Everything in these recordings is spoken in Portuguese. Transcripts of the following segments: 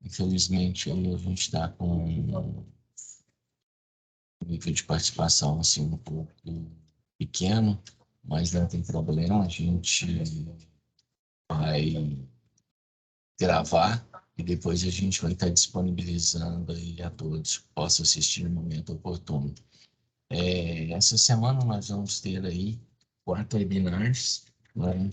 Infelizmente, aí a gente está com um nível de participação assim, um pouco pequeno, mas não tem problema, a gente vai gravar e depois a gente vai estar disponibilizando aí a todos que possam assistir no momento oportuno. Essa semana nós vamos ter aí 4 webinars, né?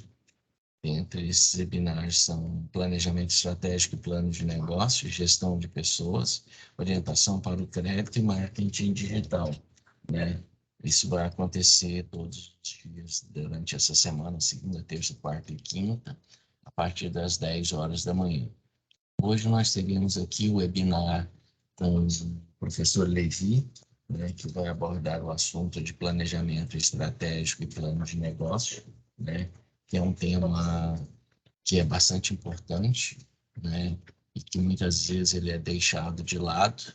Entre esses webinars são planejamento estratégico e plano de negócio, gestão de pessoas, orientação para o crédito e marketing digital, né? Isso vai acontecer todos os dias durante essa semana, segunda, terça, quarta e quinta, a partir das 10 horas da manhã. Hoje nós teremos aqui o webinar com o professor Levi, né, que vai abordar o assunto de planejamento estratégico e plano de negócio, né, que é um tema que é bastante importante, né, e que muitas vezes ele é deixado de lado.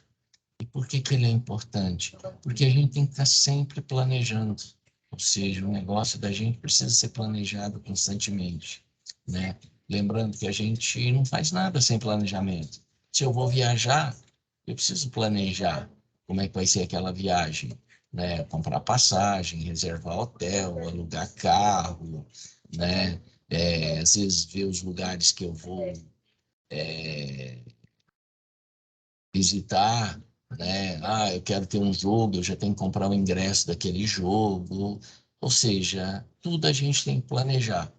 E por que ele é importante? Porque a gente tem que estar sempre planejando, ou seja, o negócio da gente precisa ser planejado constantemente, né? Lembrando que a gente não faz nada sem planejamento. Se eu vou viajar, eu preciso planejar como é que vai ser aquela viagem, né? Comprar passagem, reservar hotel, alugar carro, né? Às vezes ver os lugares que eu vou visitar, né? Ah, eu quero ter um jogo, eu já tenho que comprar o ingresso daquele jogo. Ou seja, tudo a gente tem que planejar,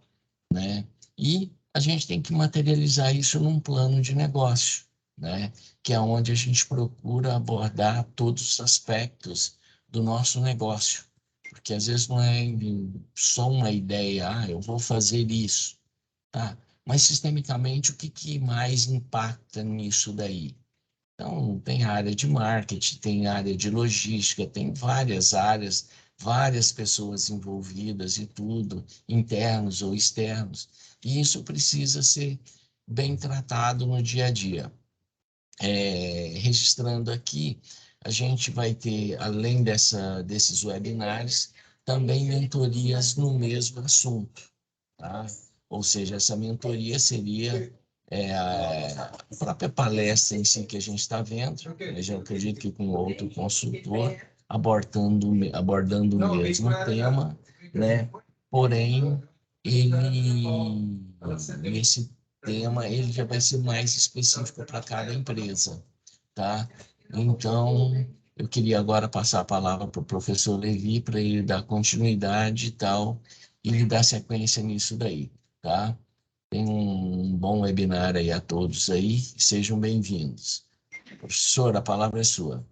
né? E a gente tem que materializar isso num plano de negócio, né? Que é onde a gente procura abordar todos os aspectos do nosso negócio. Porque às vezes não é só uma ideia, eu vou fazer isso, tá? Mas sistemicamente, o que mais impacta nisso daí? Então, tem a área de marketing, tem a área de logística, tem várias áreas, várias pessoas envolvidas e tudo, internos ou externos. E isso precisa ser bem tratado no dia a dia. Registrando aqui, a gente vai ter, além desses webinars, também mentorias no mesmo assunto, tá? Ou seja, essa mentoria seria a própria palestra em si que a gente está vendo, eu já acredito que com outro consultor, abordando o mesmo tema, né? Porém, esse tema ele já vai ser mais específico para cada empresa, tá? Então, eu queria agora passar a palavra para o professor Levi para ele dar continuidade e tal, e dar sequência nisso daí, tá? Tenham um bom webinar aí a todos aí, sejam bem-vindos. Professor, a palavra é sua.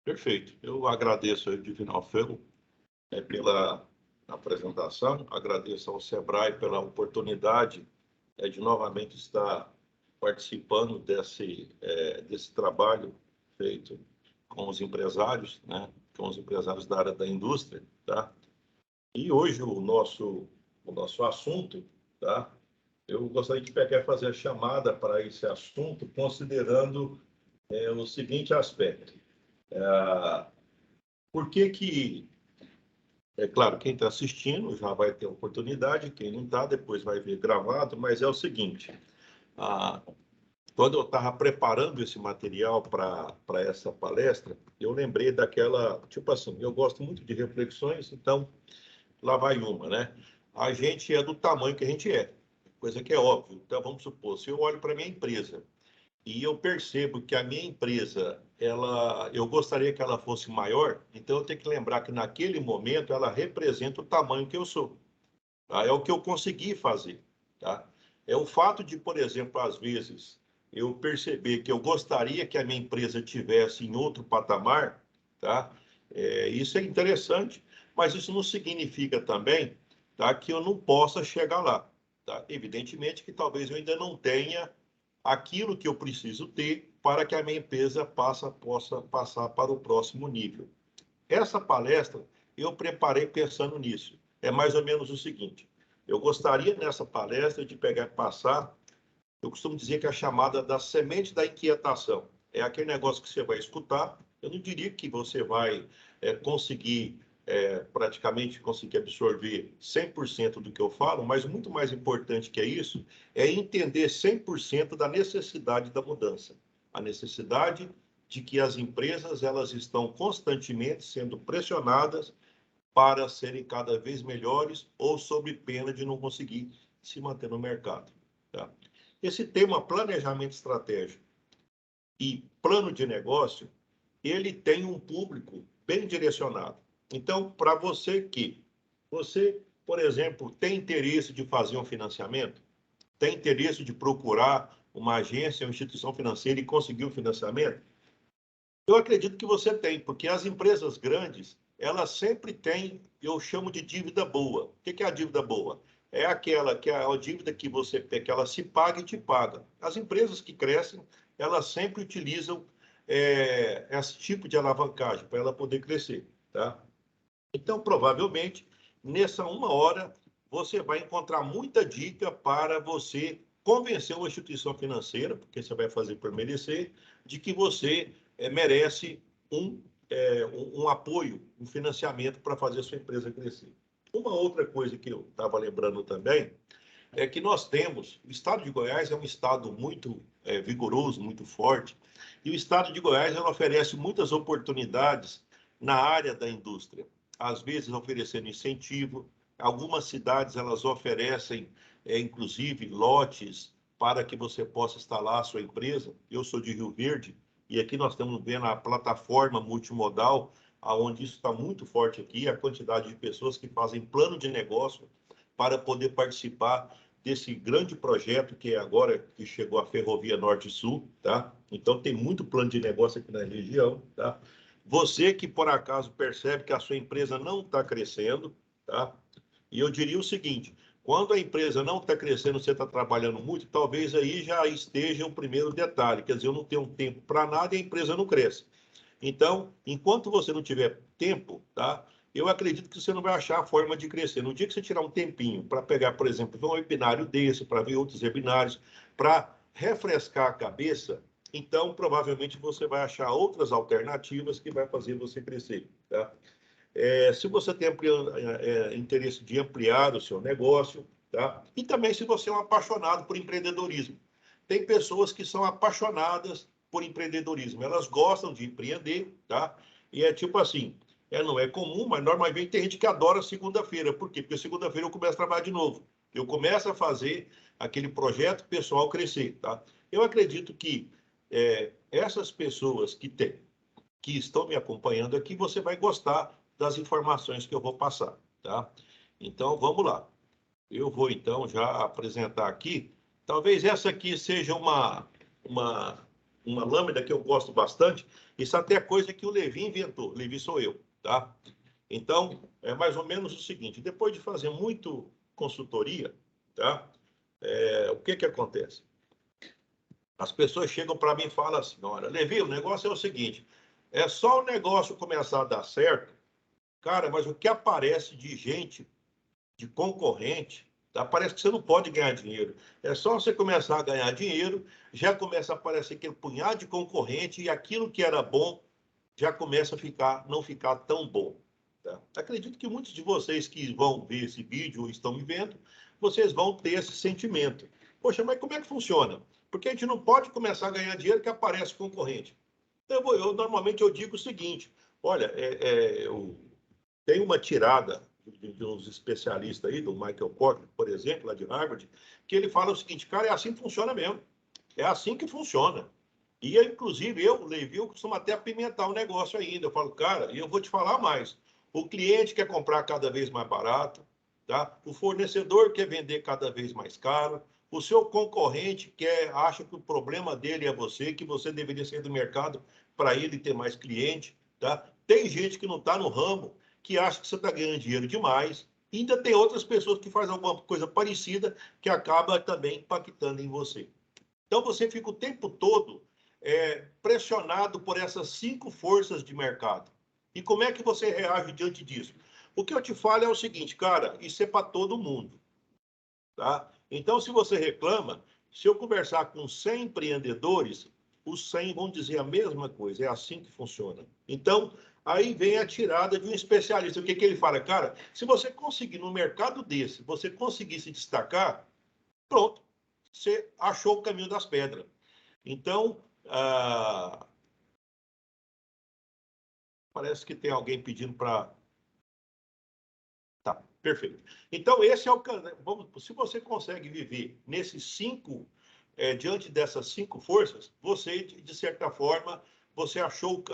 Perfeito. Eu agradeço ao Divino Alfredo pela apresentação, agradeço ao Sebrae pela oportunidade de novamente estar participando desse trabalho feito com os empresários, né? Com os empresários da área da indústria, tá? E hoje o nosso assunto, tá? Eu gostaria de pegar e fazer a chamada para esse assunto, considerando o seguinte aspecto. Por que é claro, quem está assistindo já vai ter oportunidade, quem não está, depois vai ver gravado, mas é o seguinte, quando eu estava preparando esse material para essa palestra, eu lembrei daquela, tipo assim, eu gosto muito de reflexões, então lá vai uma, né? A gente é do tamanho que a gente é, coisa que é óbvio. Então, vamos supor, se eu olho para a minha empresa e eu percebo que a minha empresa, eu gostaria que ela fosse maior, então eu tenho que lembrar que naquele momento ela representa o tamanho que eu sou. Tá? É o que eu consegui fazer. Tá? É o fato de, por exemplo, às vezes, eu perceber que eu gostaria que a minha empresa tivesse em outro patamar, tá? Isso é interessante, mas isso não significa também, tá, que eu não possa chegar lá. Tá? Evidentemente que talvez eu ainda não tenha aquilo que eu preciso ter para que a minha empresa possa passar para o próximo nível. Essa palestra eu preparei pensando nisso. É mais ou menos o seguinte: eu gostaria nessa palestra de pegar e passar, eu costumo dizer que é a chamada da semente da inquietação. É aquele negócio que você vai escutar, eu não diria que você vai conseguir praticamente conseguir absorver 100% do que eu falo, mas muito mais importante que isso é entender 100% da necessidade da mudança. A necessidade de que as empresas elas estão constantemente sendo pressionadas para serem cada vez melhores ou sob pena de não conseguir se manter no mercado. Tá? Esse tema planejamento estratégico e plano de negócio, ele tem um público bem direcionado. Então, para você, por exemplo, tem interesse de fazer um financiamento, tem interesse de procurar uma agência, uma instituição financeira e conseguir um financiamento, eu acredito que você tem, porque as empresas grandes, elas sempre têm, eu chamo de dívida boa. O que é a dívida boa? É aquela que é a dívida que você que ela se paga e te paga. As empresas que crescem, elas sempre utilizam esse tipo de alavancagem para ela poder crescer, tá? Então, provavelmente, nessa uma hora, você vai encontrar muita dica para você convencer uma instituição financeira, porque você vai fazer por merecer, de que você merece um apoio, um financiamento para fazer a sua empresa crescer. Uma outra coisa que eu estava lembrando também é que nós temos, o estado de Goiás é um estado muito vigoroso, muito forte, e o estado de Goiás ela oferece muitas oportunidades na área da indústria, às vezes oferecendo incentivo, algumas cidades elas oferecem, inclusive, lotes para que você possa instalar a sua empresa. Eu sou de Rio Verde, e aqui nós estamos vendo a plataforma multimodal, onde isso está muito forte aqui, a quantidade de pessoas que fazem plano de negócio para poder participar desse grande projeto que é agora que chegou a Ferrovia Norte-Sul, tá? Então tem muito plano de negócio aqui na região, tá? Você que por acaso percebe que a sua empresa não está crescendo, tá? E eu diria o seguinte: quando a empresa não está crescendo, você está trabalhando muito, talvez aí já esteja o primeiro detalhe, quer dizer, eu não tenho tempo para nada e a empresa não cresce. Então, enquanto você não tiver tempo, tá? Eu acredito que você não vai achar a forma de crescer. No dia que você tirar um tempinho para pegar, por exemplo, um webinário desse, para ver outros webinários, para refrescar a cabeça, então provavelmente você vai achar outras alternativas que vai fazer você crescer. Tá? Se você tem interesse de ampliar o seu negócio, tá? E também se você é um apaixonado por empreendedorismo. Tem pessoas que são apaixonadas por empreendedorismo, elas gostam de empreender, tá? E é tipo assim, não é comum, mas normalmente tem gente que adora segunda-feira. Por quê? Porque segunda-feira eu começo a trabalhar de novo. Eu começo a fazer aquele projeto pessoal crescer, tá? Eu acredito que essas pessoas que estão me acompanhando aqui, você vai gostar das informações que eu vou passar, tá? Então, vamos lá. Eu vou, então, já apresentar aqui. Talvez essa aqui seja uma lâmina que eu gosto bastante. Isso até é coisa que o Levi inventou. Levi sou eu, tá? Então, é mais ou menos o seguinte. Depois de fazer muito consultoria, tá? O que acontece? As pessoas chegam para mim e falam assim: olha, Levi, o negócio é o seguinte, é só o negócio começar a dar certo, cara, mas o que aparece de gente, de concorrente, tá? Parece que você não pode ganhar dinheiro. É só você começar a ganhar dinheiro, já começa a aparecer aquele punhado de concorrente e aquilo que era bom já começa a não ficar tão bom. Tá? Acredito que muitos de vocês que vão ver esse vídeo ou estão me vendo, vocês vão ter esse sentimento. Poxa, mas como é que funciona? Porque a gente não pode começar a ganhar dinheiro que aparece concorrente. Então, normalmente eu digo o seguinte: olha, tem uma tirada de uns especialistas aí, do Michael Porter, por exemplo, lá de Harvard, que ele fala o seguinte: cara, é assim que funciona mesmo. É assim que funciona. E, inclusive, Levi, eu costumo até apimentar o negócio ainda. Eu falo, cara, e eu vou te falar mais. O cliente quer comprar cada vez mais barato, tá? O fornecedor quer vender cada vez mais caro. O seu concorrente acha que o problema dele é você, que você deveria sair do mercado para ele ter mais cliente, tá? Tem gente que não está no ramo, que acha que você está ganhando dinheiro demais. E ainda tem outras pessoas que fazem alguma coisa parecida, que acaba também impactando em você. Então, você fica o tempo todo pressionado por essas 5 forças de mercado. E como é que você reage diante disso? O que eu te falo é o seguinte, cara, isso é para todo mundo. Tá? Então, se você reclama, se eu conversar com 100 empreendedores, os 100 vão dizer a mesma coisa, é assim que funciona. Então, Aí vem a tirada de um especialista. O que ele fala? Cara, se você conseguir no mercado desse, você conseguir se destacar, pronto, você achou o caminho das pedras. Então, parece que tem alguém pedindo para... Tá, perfeito. Então, esse é o... Se você consegue viver nesses 5, diante dessas 5 forças, você, de certa forma, você achou,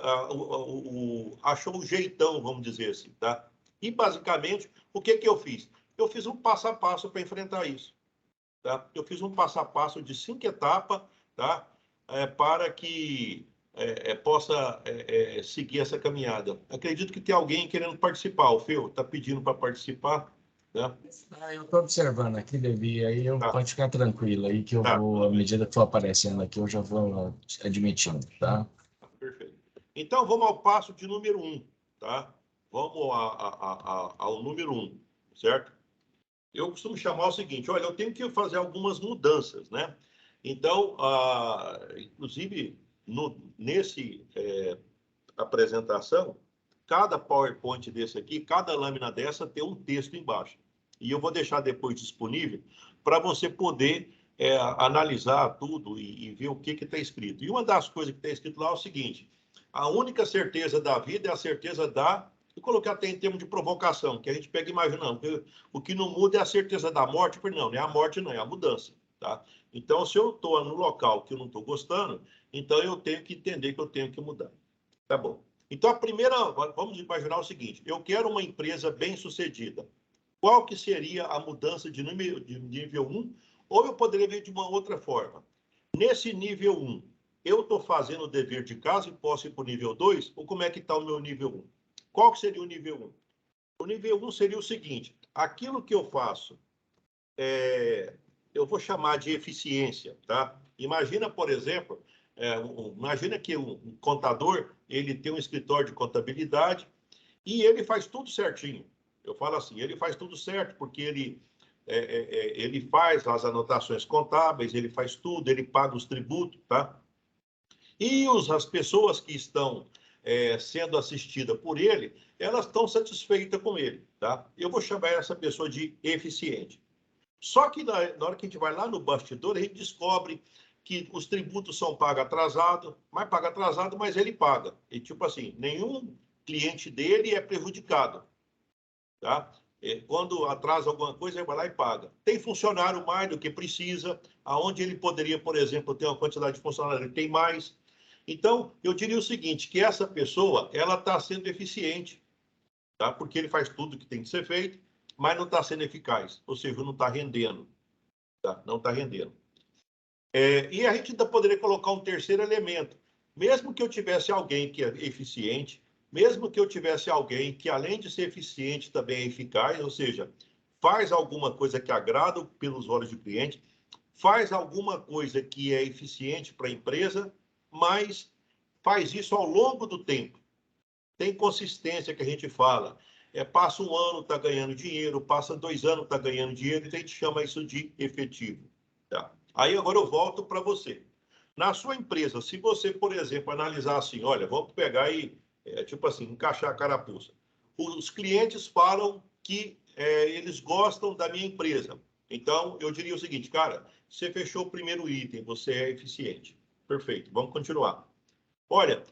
achou o jeitão, vamos dizer assim, tá? E, basicamente, o que eu fiz? Eu fiz um passo a passo para enfrentar isso, tá? Eu fiz um passo a passo de 5 etapas, tá? Para que possa seguir essa caminhada. Acredito que tem alguém querendo participar. O Feu está pedindo para participar, né? Eu estou observando aqui, Levi, aí Tá, pode ficar tranquilo aí que eu tá, vou, à medida que for aparecendo aqui, eu já vou admitindo, tá? perfeito. Então, vamos ao passo de número 1, tá? Vamos ao número 1, certo? Eu costumo chamar o seguinte, olha, eu tenho que fazer algumas mudanças, né? Então, inclusive, nesse apresentação, cada PowerPoint desse aqui, cada lâmina dessa tem um texto embaixo. E eu vou deixar depois disponível para você poder analisar tudo e ver o que está escrito. E uma das coisas que está escrito lá é o seguinte, a única certeza da vida é a certeza da... Eu coloquei até em termos de provocação, que a gente pega imaginando, o que não muda é a certeza da morte, porque não é a morte, não, é a mudança. Tá? Então, se eu estou no local que eu não estou gostando, então eu tenho que entender que eu tenho que mudar. Tá bom. Então, a primeira, vamos imaginar o seguinte, eu quero uma empresa bem-sucedida. Qual que seria a mudança de nível 1? Ou eu poderia ver de uma outra forma. Nesse nível 1, eu estou fazendo o dever de casa e posso ir para o nível 2? Ou como é que está o meu nível 1? Qual que seria o nível 1? O nível 1 seria o seguinte, aquilo que eu faço, eu vou chamar de eficiência, tá? Imagina, por exemplo, imagina que um contador, ele tem um escritório de contabilidade e ele faz tudo certinho. Eu falo assim, ele faz tudo certo, porque ele faz as anotações contábeis, ele faz tudo, ele paga os tributos, tá? E as pessoas que estão sendo assistidas por ele, elas estão satisfeitas com ele, tá? Eu vou chamar essa pessoa de eficiente. Só que na hora que a gente vai lá no bastidor, a gente descobre que os tributos são pagos atrasado, mas ele paga. E tipo assim, nenhum cliente dele é prejudicado, tá? Quando atrasa alguma coisa, ele vai lá e paga. Tem funcionário mais do que precisa, aonde ele poderia, por exemplo, ter uma quantidade de funcionários, ele tem mais. Então, eu diria o seguinte, que essa pessoa, ela está sendo eficiente, tá? Porque ele faz tudo que tem que ser feito, mas não está sendo eficaz, ou seja, não está rendendo, tá? Não está rendendo. E a gente ainda poderia colocar um terceiro elemento. Mesmo que eu tivesse alguém que é eficiente, mesmo que eu tivesse alguém que, além de ser eficiente, também é eficaz, ou seja, faz alguma coisa que agrada pelos olhos do cliente, faz alguma coisa que é eficiente para a empresa, mas faz isso ao longo do tempo. Tem consistência que a gente fala. Passa um ano, está ganhando dinheiro, passa 2 anos, está ganhando dinheiro, e a gente chama isso de efetivo. Tá? Aí agora eu volto para você. Na sua empresa, se você, por exemplo, analisar assim, olha, vamos pegar e, tipo assim, encaixar a carapuça. Os clientes falam que eles gostam da minha empresa. Então, eu diria o seguinte, cara, você fechou o primeiro item, você é eficiente. Perfeito, vamos continuar. Olha,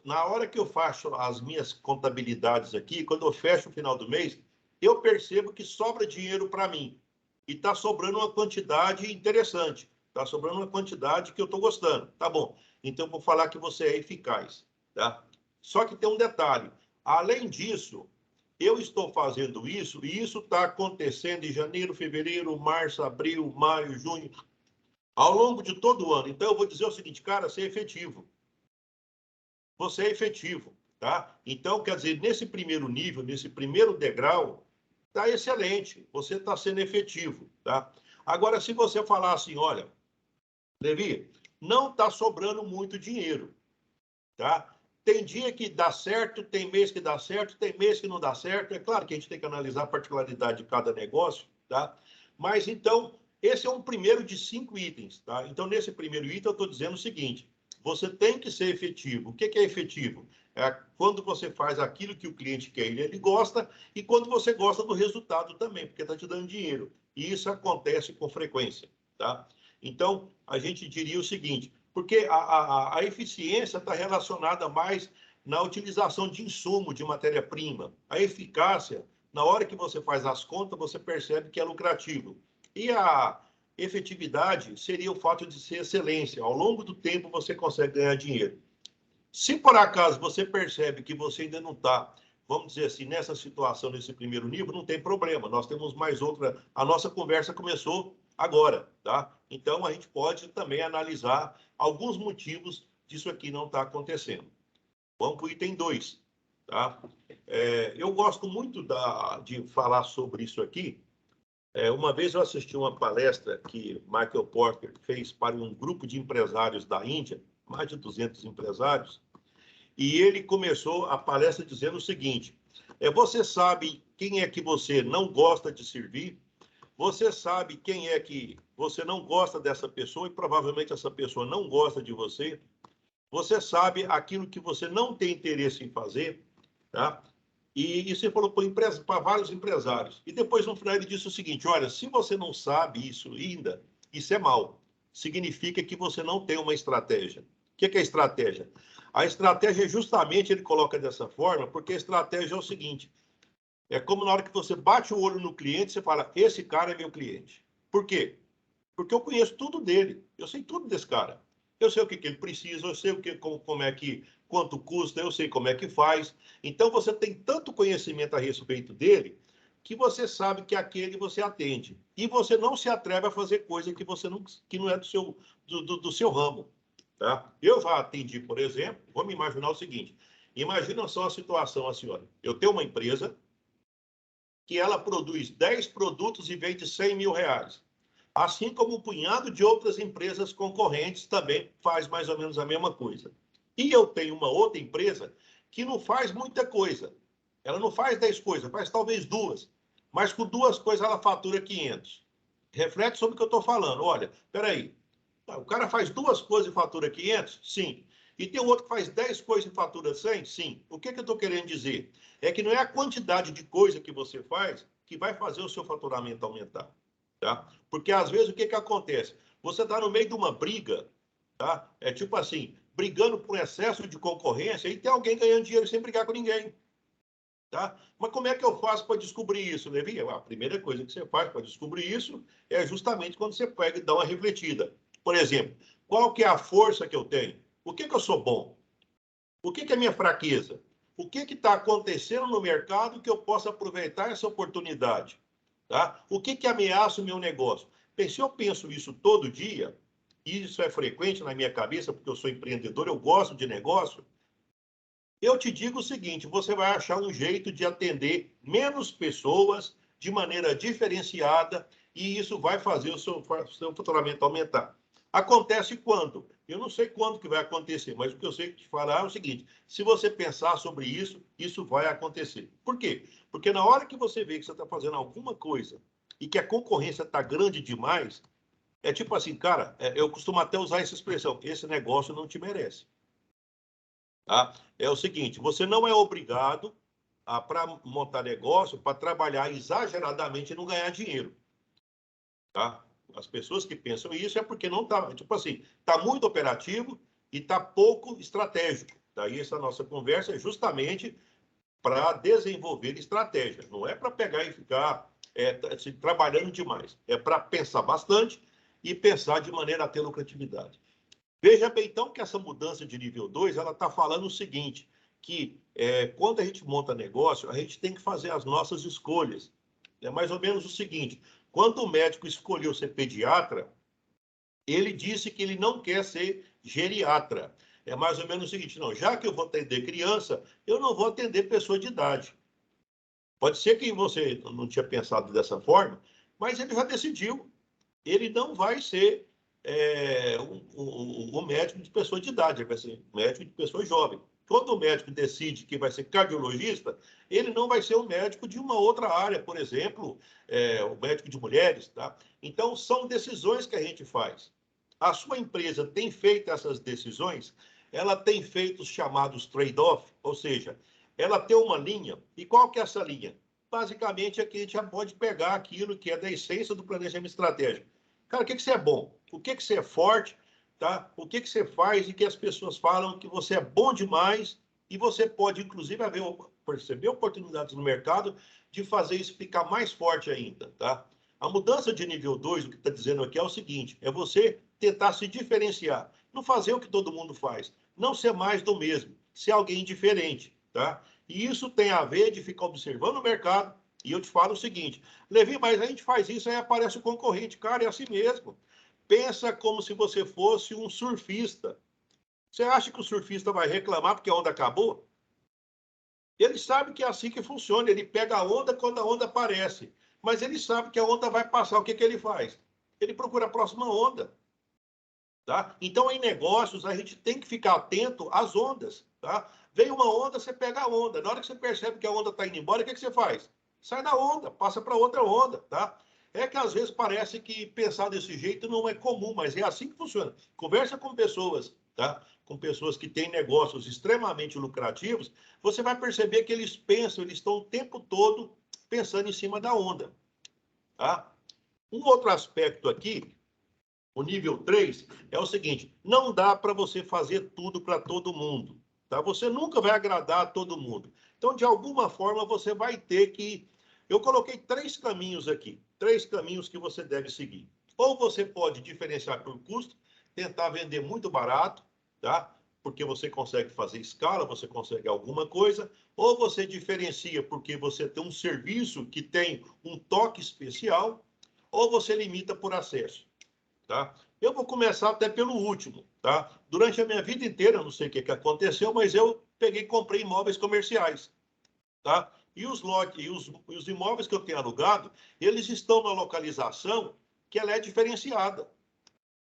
na hora que eu faço as minhas contabilidades aqui, quando eu fecho o final do mês, eu percebo que sobra dinheiro para mim. E está sobrando uma quantidade interessante. Está sobrando uma quantidade que eu estou gostando. Tá bom. Então, eu vou falar que você é eficaz. Tá? Só que tem um detalhe. Além disso, eu estou fazendo isso, e isso está acontecendo em janeiro, fevereiro, março, abril, maio, junho, ao longo de todo o ano. Então, eu vou dizer o seguinte, cara, você é efetivo. Você é efetivo, tá? Então, quer dizer, nesse primeiro nível, nesse primeiro degrau, tá excelente. Você está sendo efetivo, tá? Agora, se você falar assim, olha, Levi, não está sobrando muito dinheiro, tá? Tem dia que dá certo, tem mês que dá certo, tem mês que não dá certo. É claro que a gente tem que analisar a particularidade de cada negócio, tá? Mas, então, esse é um primeiro de 5 itens, tá? Então, nesse primeiro item, eu estou dizendo o seguinte, você tem que ser efetivo. O que é efetivo? É quando você faz aquilo que o cliente quer e ele gosta, e quando você gosta do resultado também, porque está te dando dinheiro. E isso acontece com frequência, tá? Então, a gente diria o seguinte, porque a eficiência está relacionada mais na utilização de insumo, de matéria-prima. A eficácia, na hora que você faz as contas, você percebe que é lucrativo. E a efetividade seria o fato de ser excelência. Ao longo do tempo, você consegue ganhar dinheiro. Se por acaso você percebe que você ainda não está, vamos dizer assim, nessa situação, nesse primeiro nível, não tem problema. Nós temos mais outra. A nossa conversa começou agora, tá? Então, a gente pode também analisar alguns motivos disso aqui não estar acontecendo. Vamos para o item 2, tá? Eu gosto muito de falar sobre isso aqui. Uma vez eu assisti uma palestra que Michael Porter fez para um grupo de empresários da Índia, mais de 200 empresários, e ele começou a palestra dizendo o seguinte: você sabe quem é que você não gosta de servir, você sabe quem é que você não gosta dessa pessoa e provavelmente essa pessoa não gosta de você, você sabe aquilo que você não tem interesse em fazer, tá? E isso ele falou para vários empresários. E depois, no final, ele disse o seguinte: olha, se você não sabe isso ainda, isso é mal. Significa que você não tem uma estratégia. O que é estratégia? A estratégia é justamente, ele coloca dessa forma, porque a estratégia é o seguinte: é como na hora que você bate o olho no cliente, você fala, esse cara é meu cliente. Por quê? Porque eu conheço tudo dele, eu sei tudo desse cara. Eu sei o que ele precisa, eu sei como é que, quanto custa, eu sei como é que faz. Então, você tem tanto conhecimento a respeito dele que você sabe que aquele você atende. E você não se atreve a fazer coisa que não é do seu ramo. Tá? Eu já atendi, por exemplo, vamos imaginar o seguinte, imagina só a situação, a senhora. Eu tenho uma empresa que ela produz 10 produtos e vende 100 mil reais. Assim como um punhado de outras empresas concorrentes também faz mais ou menos a mesma coisa. E eu tenho uma outra empresa que não faz muita coisa. Ela não faz 10 coisas, faz talvez 2. Mas com 2 coisas ela fatura 500. Reflete sobre o que eu estou falando. Olha, peraí. O cara faz 2 coisas e fatura 500? Sim. E tem outro que faz 10 coisas e fatura 100? Sim. O que eu estou querendo dizer? É que não é a quantidade de coisa que você faz que vai fazer o seu faturamento aumentar. Tá? Porque às vezes o que acontece? Você está no meio de uma briga, tá? É tipo assim, brigando por excesso de concorrência e tem alguém ganhando dinheiro sem brigar com ninguém. Tá? Mas como é que eu faço para descobrir isso, Levi? A primeira coisa que você faz para descobrir isso é justamente quando você pega e dá uma refletida. Por exemplo, qual que é a força que eu tenho? O que eu sou bom? O que é a minha fraqueza? O que está acontecendo no mercado que eu possa aproveitar essa oportunidade? Tá? O que ameaça o meu negócio? Se eu penso isso todo dia, e isso é frequente na minha cabeça, porque eu sou empreendedor, eu gosto de negócio, eu te digo o seguinte, você vai achar um jeito de atender menos pessoas de maneira diferenciada e isso vai fazer o seu faturamento aumentar. Acontece quando? Eu não sei quando que vai acontecer, mas o que eu sei te falar é o seguinte, se você pensar sobre isso, isso vai acontecer. Por quê? Porque na hora que você vê que você está fazendo alguma coisa e que a concorrência está grande demais, é tipo assim, cara, eu costumo até usar essa expressão, esse negócio não te merece. Tá? É o seguinte, você não é obrigado para montar negócio, para trabalhar exageradamente e não ganhar dinheiro. Tá? As pessoas que pensam isso é porque não está, tipo assim, está muito operativo e está pouco estratégico. Daí essa nossa conversa é justamente para desenvolver estratégia. Não é para pegar e ficar assim, trabalhando demais. É para pensar bastante e pensar de maneira a ter lucratividade. Veja bem, então, que essa mudança de nível 2, ela está falando o seguinte, que quando a gente monta negócio, a gente tem que fazer as nossas escolhas. É mais ou menos o seguinte, quando o médico escolheu ser pediatra, ele disse que ele não quer ser geriatra. É mais ou menos o seguinte, não, já que eu vou atender criança, eu não vou atender pessoa de idade. Pode ser que você não tinha pensado dessa forma, mas ele já decidiu. Ele não vai ser um médico de pessoa de idade, ele vai ser médico de pessoa jovem. Quando o médico decide que vai ser cardiologista, ele não vai ser um médico de uma outra área, por exemplo, o médico de mulheres. Tá? Então, são decisões que a gente faz. A sua empresa tem feito essas decisões? Ela tem feito os chamados trade-off, ou seja, ela tem uma linha. E qual que é essa linha? Basicamente, aqui a gente já pode pegar aquilo que é da essência do planejamento estratégico. Cara, o que você é bom? O que você é forte? Tá? O que você faz e que as pessoas falam que você é bom demais e você pode, inclusive, perceber oportunidades no mercado de fazer isso ficar mais forte ainda. Tá? A mudança de nível 2, o que está dizendo aqui é o seguinte, é você tentar se diferenciar, não fazer o que todo mundo faz, não ser mais do mesmo, ser alguém diferente. Tá? E isso tem a ver de ficar observando o mercado. E eu te falo o seguinte, Levi, mas a gente faz isso, aí aparece o concorrente. Cara, é assim mesmo. Pensa como se você fosse um surfista. Você acha que o surfista vai reclamar porque a onda acabou? Ele sabe que é assim que funciona. Ele pega a onda quando a onda aparece. Mas ele sabe que a onda vai passar. O que ele faz? Ele procura a próxima onda. Tá? Então, em negócios, a gente tem que ficar atento às ondas. Tá? Vem uma onda, você pega a onda. Na hora que você percebe que a onda está indo embora, o que você faz? Sai da onda, passa para outra onda. Tá? É que às vezes parece que pensar desse jeito não é comum, mas é assim que funciona. Conversa com pessoas, tá? Com pessoas que têm negócios extremamente lucrativos, você vai perceber que eles pensam, eles estão o tempo todo pensando em cima da onda. Tá? Um outro aspecto aqui, o nível 3 é o seguinte, não dá para você fazer tudo para todo mundo. Tá? Você nunca vai agradar a todo mundo. Então, de alguma forma, você vai ter que... Eu coloquei 3 caminhos aqui, 3 caminhos que você deve seguir. Ou você pode diferenciar por custo, tentar vender muito barato, tá? Porque você consegue fazer escala, você consegue alguma coisa, ou você diferencia porque você tem um serviço que tem um toque especial, ou você limita por acesso. Tá? Eu vou começar até pelo último. Tá? Durante a minha vida inteira, não sei o que aconteceu, mas eu peguei e comprei imóveis comerciais. Tá? E os imóveis que eu tenho alugado, eles estão na localização que ela é diferenciada.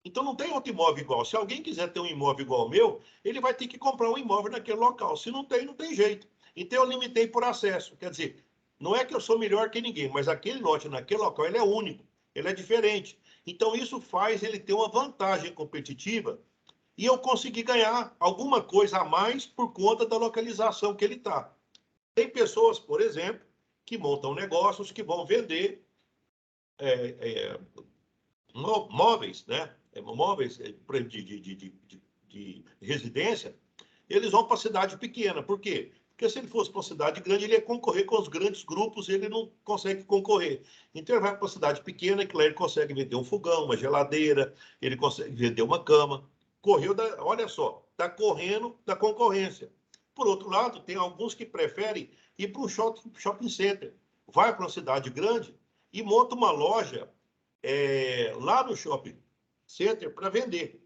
Então não tem outro imóvel igual. Se alguém quiser ter um imóvel igual ao meu, ele vai ter que comprar um imóvel naquele local. Se não tem, não tem jeito. Então eu limitei por acesso. Quer dizer, não é que eu sou melhor que ninguém, mas aquele lote naquele local ele é único, ele é diferente. Então isso faz ele ter uma vantagem competitiva e eu consegui ganhar alguma coisa a mais por conta da localização que ele está. Tem pessoas, por exemplo, que montam negócios que vão vender móveis, né? Móveis de residência, eles vão para cidade pequena. Por quê? Porque se ele fosse para uma cidade grande, ele ia concorrer com os grandes grupos, ele não consegue concorrer. Então ele vai para uma cidade pequena, que lá ele consegue vender um fogão, uma geladeira, ele consegue vender uma cama. Olha só, está correndo da concorrência. Por outro lado, tem alguns que preferem ir para um shopping center. Vai para uma cidade grande e monta uma loja lá no shopping center para vender.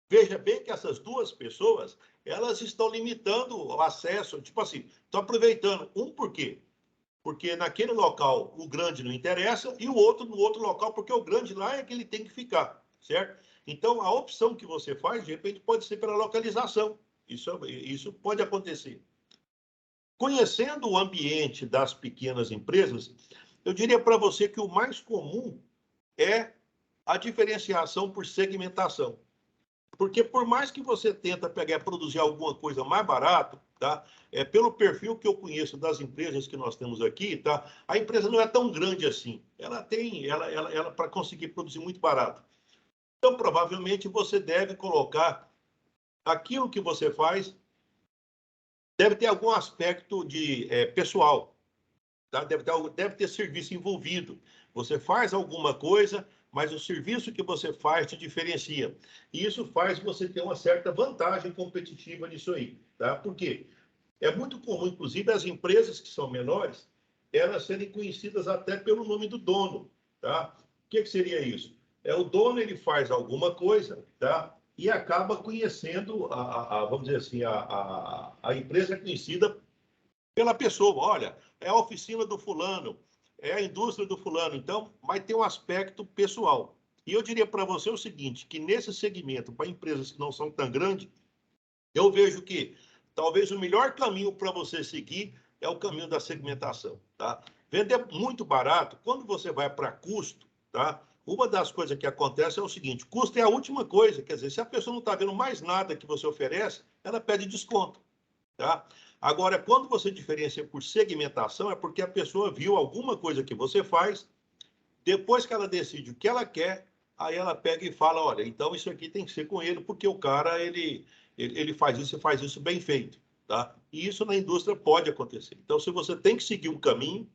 Veja bem que essas duas pessoas, elas estão limitando o acesso, tipo assim, estão aproveitando. Por quê? Porque naquele local o grande não interessa e o outro no outro local, porque o grande lá é que ele tem que ficar, certo? Então, a opção que você faz, de repente, pode ser pela localização. Isso pode acontecer. Conhecendo o ambiente das pequenas empresas, eu diria para você que o mais comum é a diferenciação por segmentação. Porque por mais que você tenta pegar e produzir alguma coisa mais barato, tá? Pelo perfil que eu conheço das empresas que nós temos aqui, tá? A empresa não é tão grande assim. Ela para conseguir produzir muito barato. Então, provavelmente, você deve colocar aquilo que você faz, deve ter algum aspecto de pessoal, tá? Deve ter serviço envolvido. Você faz alguma coisa, mas o serviço que você faz te diferencia. E isso faz você ter uma certa vantagem competitiva nisso aí. Tá? Por quê? É muito comum, inclusive, as empresas que são menores, elas serem conhecidas até pelo nome do dono. Tá? O que seria isso? O dono, ele faz alguma coisa, tá? E acaba conhecendo, vamos dizer assim, a empresa é conhecida pela pessoa. Olha, é a oficina do fulano, é a indústria do fulano. Então, vai ter um aspecto pessoal. E eu diria para você o seguinte, que nesse segmento, para empresas que não são tão grandes, eu vejo que talvez o melhor caminho para você seguir é o caminho da segmentação. Tá? Vender muito barato, quando você vai para custo, tá? Uma das coisas que acontece é o seguinte, custo é a última coisa, quer dizer, se a pessoa não está vendo mais nada que você oferece, ela pede desconto, tá? Agora, quando você diferencia por segmentação, é porque a pessoa viu alguma coisa que você faz, depois que ela decide o que ela quer, aí ela pega e fala, olha, então isso aqui tem que ser com ele, porque o cara, ele faz isso e faz isso bem feito, tá? E isso na indústria pode acontecer. Então, se você tem que seguir um caminho,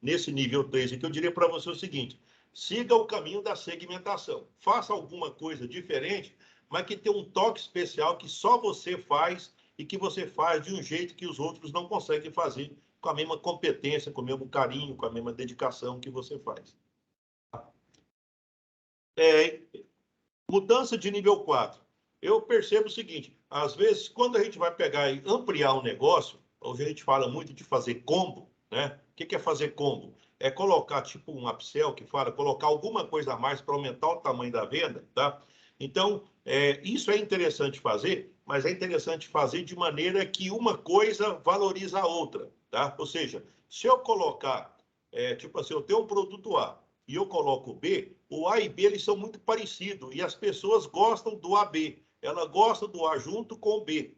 nesse nível 3 aqui, eu diria para você o seguinte, siga o caminho da segmentação. Faça alguma coisa diferente, mas que tenha um toque especial que só você faz e que você faz de um jeito que os outros não conseguem fazer, com a mesma competência, com o mesmo carinho, com a mesma dedicação que você faz. Mudança de nível 4. Eu percebo o seguinte, às vezes, quando a gente vai pegar e ampliar um negócio, hoje a gente fala muito de fazer combo, né? O que é fazer combo? É colocar, tipo um upsell que fala, colocar alguma coisa a mais para aumentar o tamanho da venda, tá? Então, isso é interessante fazer, mas é interessante fazer de maneira que uma coisa valoriza a outra, tá? Ou seja, se eu colocar, tipo assim, eu tenho um produto A, e eu coloco o B, o A e B eles são muito parecidos e as pessoas gostam do AB. Ela gosta do A junto com o B.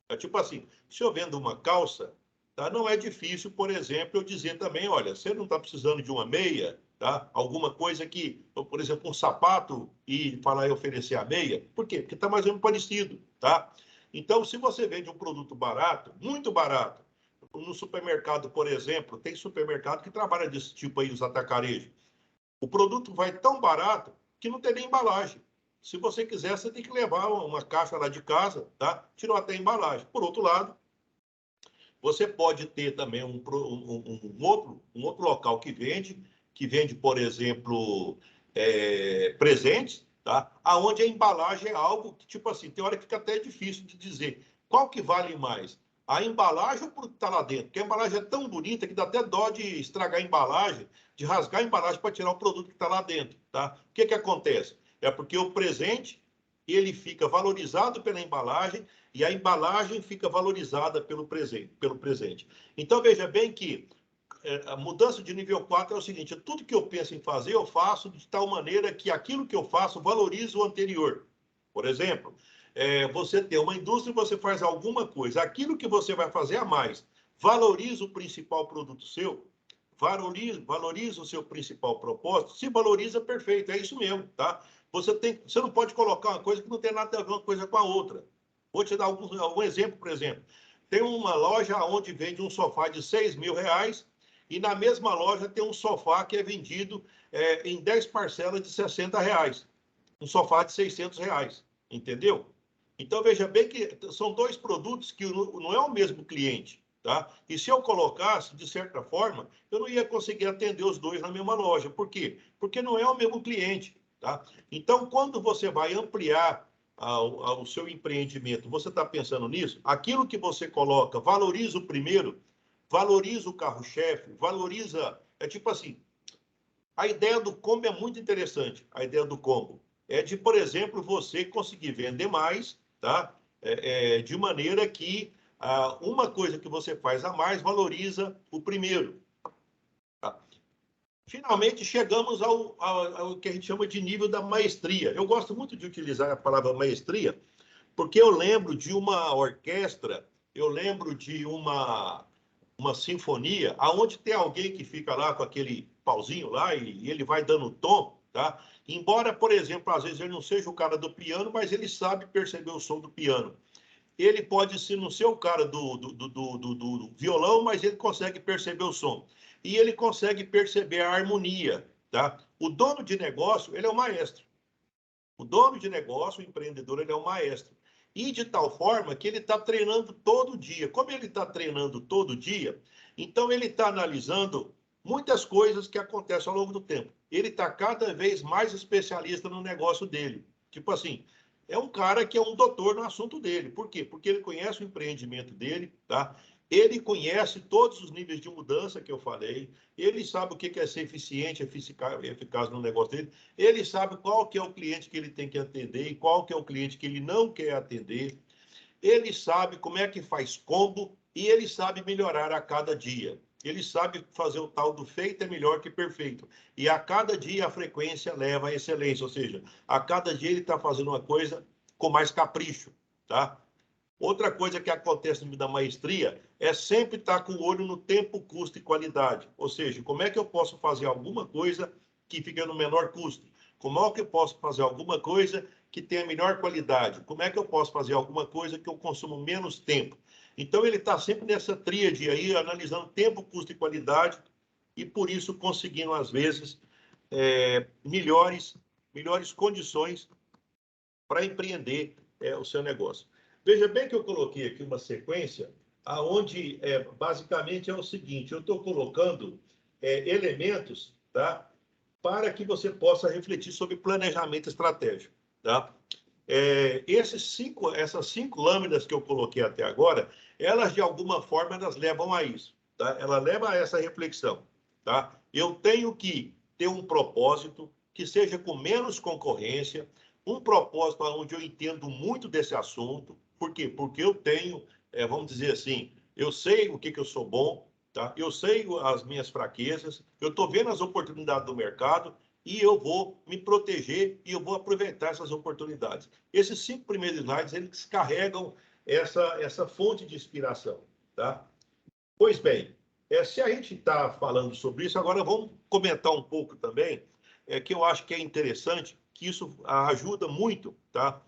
É tipo assim, se eu vendo uma calça, tá? Não é difícil, por exemplo, eu dizer também, olha, você não está precisando de uma meia, tá? Alguma coisa que, por exemplo, um sapato e falar e oferecer a meia. Por quê? Porque está mais ou menos parecido, tá? Então, se você vende um produto barato, muito barato, no supermercado, por exemplo, tem supermercado que trabalha desse tipo aí, os atacarejos. O produto vai tão barato que não tem nem embalagem. Se você quiser, você tem que levar uma caixa lá de casa, tá? Tirou até a embalagem. Por outro lado, você pode ter também um outro local que vende, por exemplo, presentes, tá? Aonde a embalagem é algo que, tipo assim, tem hora que fica até difícil de dizer qual que vale mais, a embalagem ou o que está lá dentro? Porque a embalagem é tão bonita que dá até dó de estragar a embalagem, de rasgar a embalagem para tirar o produto que está lá dentro, tá? O que acontece? É porque o presente, ele fica valorizado pela embalagem e a embalagem fica valorizada pelo presente. Então, veja bem que a mudança de nível 4 é o seguinte, tudo que eu penso em fazer, eu faço de tal maneira que aquilo que eu faço valoriza o anterior. Por exemplo, você tem uma indústria e você faz alguma coisa, aquilo que você vai fazer a mais valoriza o principal produto seu, valoriza o seu principal propósito, se valoriza, perfeito, é isso mesmo, tá? Você não pode colocar uma coisa que não tem nada a ver uma coisa com a outra. Vou te dar algum exemplo, por exemplo. Tem uma loja onde vende um sofá de R$6.000 e na mesma loja tem um sofá que é vendido em 10 parcelas de R$60. Um sofá de R$600, entendeu? Então, veja bem que são dois produtos que não é o mesmo cliente, tá? E se eu colocasse, de certa forma, eu não ia conseguir atender os dois na mesma loja. Por quê? Porque não é o mesmo cliente, tá? Então, quando você vai ampliar o seu empreendimento, você está pensando nisso? Aquilo que você coloca, valoriza o primeiro, valoriza o carro-chefe, valoriza... É tipo assim, a ideia do combo é muito interessante, a ideia do combo. É de, por exemplo, você conseguir vender mais, tá? De maneira que uma coisa que você faz a mais valoriza o primeiro. Tá? Finalmente, chegamos ao que a gente chama de nível da maestria. Eu gosto muito de utilizar a palavra maestria, porque eu lembro de uma orquestra, eu lembro de uma sinfonia, aonde tem alguém que fica lá com aquele pauzinho lá e ele vai dando tom, tá? Embora, por exemplo, às vezes ele não seja o cara do piano, mas ele sabe perceber o som do piano. Ele pode ser não ser o cara do violão, mas ele consegue perceber o som. E ele consegue perceber a harmonia, tá? O dono de negócio, ele é o maestro. O dono de negócio, o empreendedor, ele é um maestro. E de tal forma que ele está treinando todo dia. Como ele está treinando todo dia, então ele está analisando muitas coisas que acontecem ao longo do tempo. Ele está cada vez mais especialista no negócio dele. Tipo assim, é um cara que é um doutor no assunto dele. Por quê? Porque ele conhece o empreendimento dele, tá? Ele conhece todos os níveis de mudança que eu falei, ele sabe o que é ser eficiente, eficaz no negócio dele, ele sabe qual que é o cliente que ele tem que atender e qual que é o cliente que ele não quer atender, ele sabe como é que faz combo e ele sabe melhorar a cada dia. ele sabe fazer o tal do feito é melhor que perfeito. E a cada dia a frequência leva à excelência, ou seja, a cada dia ele está fazendo uma coisa com mais capricho, tá? Outra coisa que acontece no da maestria é sempre estar com o olho no tempo, custo e qualidade. Ou seja, como é que eu posso fazer alguma coisa que fique no menor custo? Como é que eu posso fazer alguma coisa que tenha melhor qualidade? Como é que eu posso fazer alguma coisa que eu consumo menos tempo? Então, ele está sempre nessa tríade aí, analisando tempo, custo e qualidade, e por isso conseguindo, às vezes, melhores condições para empreender o seu negócio. Veja bem que eu coloquei aqui uma sequência aonde basicamente é o seguinte, eu estou colocando elementos, tá, para que você possa refletir sobre planejamento estratégico, tá? Essas 5 lâminas que eu coloquei até agora, elas de alguma forma elas levam a isso, tá? Ela leva a essa reflexão, tá? Eu tenho que ter um propósito que seja com menos concorrência, um propósito onde eu entendo muito desse assunto. Por quê? Porque eu tenho, vamos dizer assim, eu sei o que eu sou bom, tá? Eu sei as minhas fraquezas, eu estou vendo as oportunidades do mercado e eu vou me proteger e eu vou aproveitar essas oportunidades. Esses 5 primeiros slides, eles carregam essa fonte de inspiração, tá? Pois bem, se a gente está falando sobre isso, agora vamos comentar um pouco também, que eu acho que é interessante, que isso ajuda muito, tá?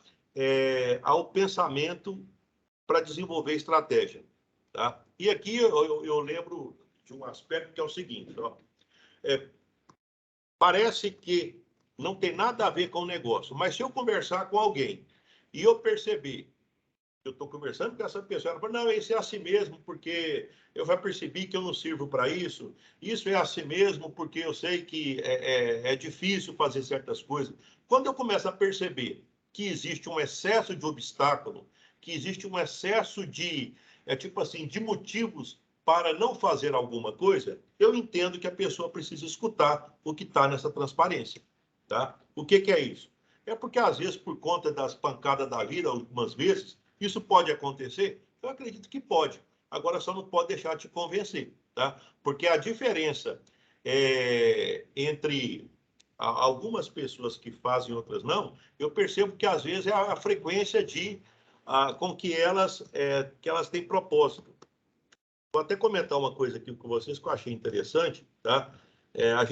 Ao pensamento para desenvolver estratégia, tá? E aqui eu lembro de um aspecto que é o seguinte, ó, parece que não tem nada a ver com o negócio, mas se eu conversar com alguém e eu perceber eu estou conversando com essa pessoa, ela fala, não, isso é assim mesmo, porque eu já percebi que eu não sirvo para isso, isso é assim mesmo, porque eu sei que é difícil fazer certas coisas. Quando eu começo a perceber que existe um excesso de obstáculo, que existe um excesso de, tipo assim, de motivos para não fazer alguma coisa, eu entendo que a pessoa precisa escutar o que está nessa transparência. Tá? O que é isso? É porque, às vezes, por conta das pancadas da vida, algumas vezes, isso pode acontecer? Eu acredito que pode. Agora só não pode deixar de te convencer, tá? Porque a diferença entre algumas pessoas que fazem e outras não, eu percebo que às vezes é a frequência com que elas têm propósito. Vou até comentar uma coisa aqui com vocês que eu achei interessante, tá?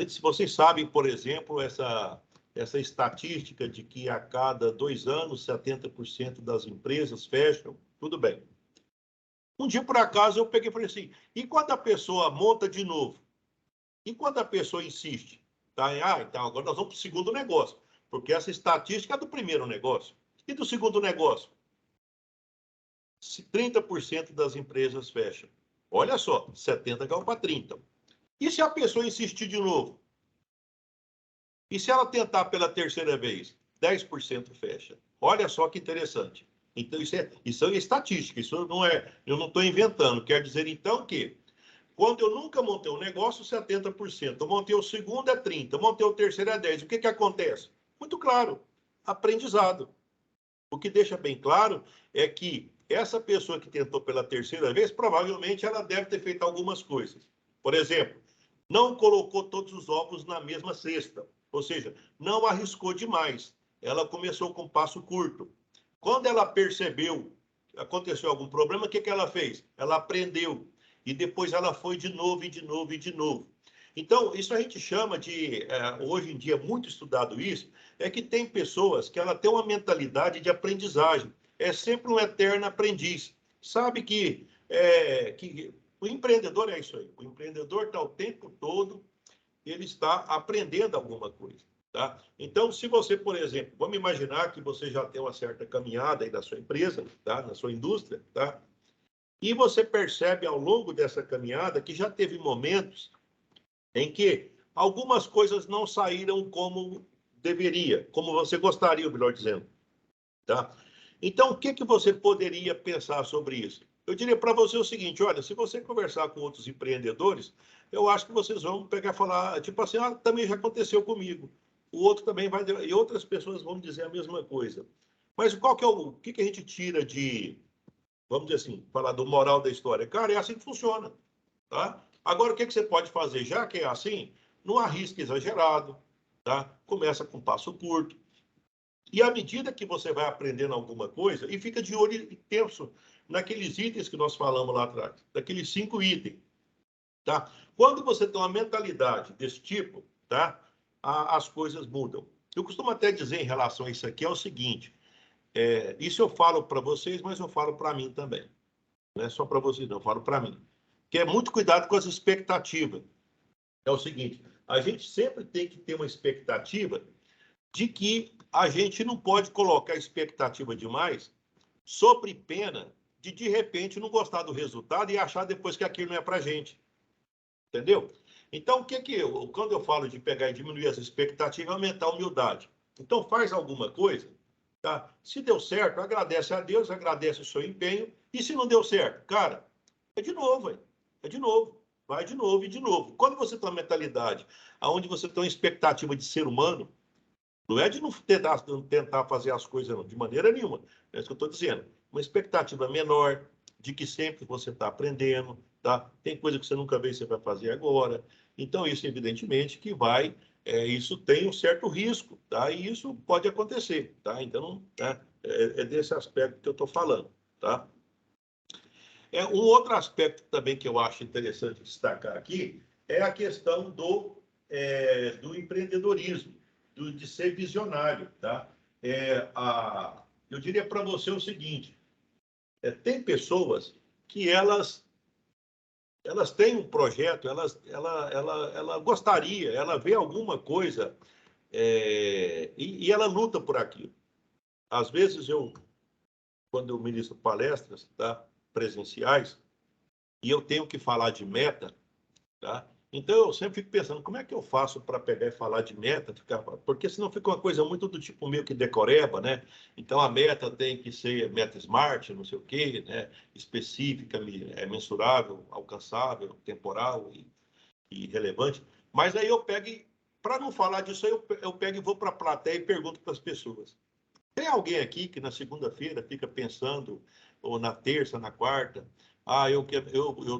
Se vocês sabem, por exemplo, essa estatística de que a cada 2 anos 70% das empresas fecham, tudo bem. Um dia, por acaso, eu peguei e falei assim, e quando a pessoa monta de novo? E quando a pessoa insiste? Tá? Então agora nós vamos para o segundo negócio, porque essa estatística é do primeiro negócio. E do segundo negócio? 30% das empresas fecham. Olha só, 70 caiu para 30. E se a pessoa insistir de novo? E se ela tentar pela terceira vez? 10% fecha. Olha só que interessante. Então, isso é estatística, isso não é, eu não estou inventando. Quer dizer, então, que quando eu nunca montei um negócio, 70%. Eu montei o segundo, é 30%. Eu montei o terceiro, é 10%. O que acontece? Muito claro, aprendizado. O que deixa bem claro é que essa pessoa que tentou pela terceira vez, provavelmente ela deve ter feito algumas coisas. Por exemplo, não colocou todos os ovos na mesma cesta, ou seja, não arriscou demais. Ela começou com um passo curto. Quando ela percebeu que aconteceu algum problema, o que ela fez? Ela aprendeu. E depois ela foi de novo, e de novo, e de novo. Então, isso a gente chama de, hoje em dia, muito estudado isso, é que tem pessoas que ela tem uma mentalidade de aprendizagem. É sempre um eterno aprendiz. Sabe que o empreendedor é isso aí. O empreendedor está o tempo todo, ele está aprendendo alguma coisa. Tá? Então, se você, por exemplo, vamos imaginar que você já tem uma certa caminhada aí da sua empresa, tá? Na sua indústria, tá? E você percebe ao longo dessa caminhada que já teve momentos em que algumas coisas não saíram como deveria, como você gostaria, melhor dizendo. Tá? Então, o que você poderia pensar sobre isso? Eu diria para você o seguinte, olha, se você conversar com outros empreendedores, eu acho que vocês vão pegar e falar, tipo assim, também já aconteceu comigo. O outro também vai, e outras pessoas vão dizer a mesma coisa. Mas qual que é o que a gente tira de, vamos dizer assim, falar do moral da história? Cara, é assim que funciona, tá? Agora, o que você pode fazer? Já que é assim, não arrisque exagerado, tá? Começa com passo curto. E à medida que você vai aprendendo alguma coisa, e fica de olho intenso naqueles itens que nós falamos lá atrás, daqueles 5 itens, tá? Quando você tem uma mentalidade desse tipo, tá? As coisas mudam. Eu costumo até dizer em relação a isso aqui é o seguinte, isso eu falo para vocês, mas eu falo para mim também. Não é só para vocês, não, eu falo para mim. Que é muito cuidado com as expectativas. É o seguinte, a gente sempre tem que ter uma expectativa de que a gente não pode colocar expectativa demais sobre pena de repente, não gostar do resultado e achar depois que aquilo não é para gente. Entendeu? Então, quando eu falo de pegar e diminuir as expectativas, aumentar a humildade. Então, faz alguma coisa, tá? Se deu certo, agradece a Deus, agradece o seu empenho, e se não deu certo, cara, é de novo, véio. É de novo, vai de novo e de novo. Quando você tem uma mentalidade onde você tem uma expectativa de ser humano, não é de não tentar fazer as coisas não, de maneira nenhuma. É isso que eu estou dizendo. Uma expectativa menor, de que sempre você está aprendendo, tá? Tem coisa que você nunca vê, você vai fazer agora. Então, isso, evidentemente, que vai... isso tem um certo risco, tá? E isso pode acontecer, tá? Então, é desse aspecto que eu estou falando, tá? Um outro aspecto também que eu acho interessante destacar aqui é a questão do empreendedorismo, de ser visionário, tá? Eu diria para você o seguinte, tem pessoas que elas têm um projeto, ela gostaria, ela vê alguma coisa e ela luta por aquilo. Às vezes quando eu ministro palestras, tá, presenciais, e eu tenho que falar de meta, tá? Então eu sempre fico pensando, como é que eu faço para pegar e falar de meta? Porque senão fica uma coisa muito do tipo meio que decoreba, né? Então a meta tem que ser meta smart, não sei o quê, né? Específica, mensurável, alcançável, temporal e relevante. Mas aí eu pego, para não falar disso, eu pego e vou para a plateia e pergunto para as pessoas. Tem alguém aqui que na segunda-feira fica pensando, ou na terça, na quarta,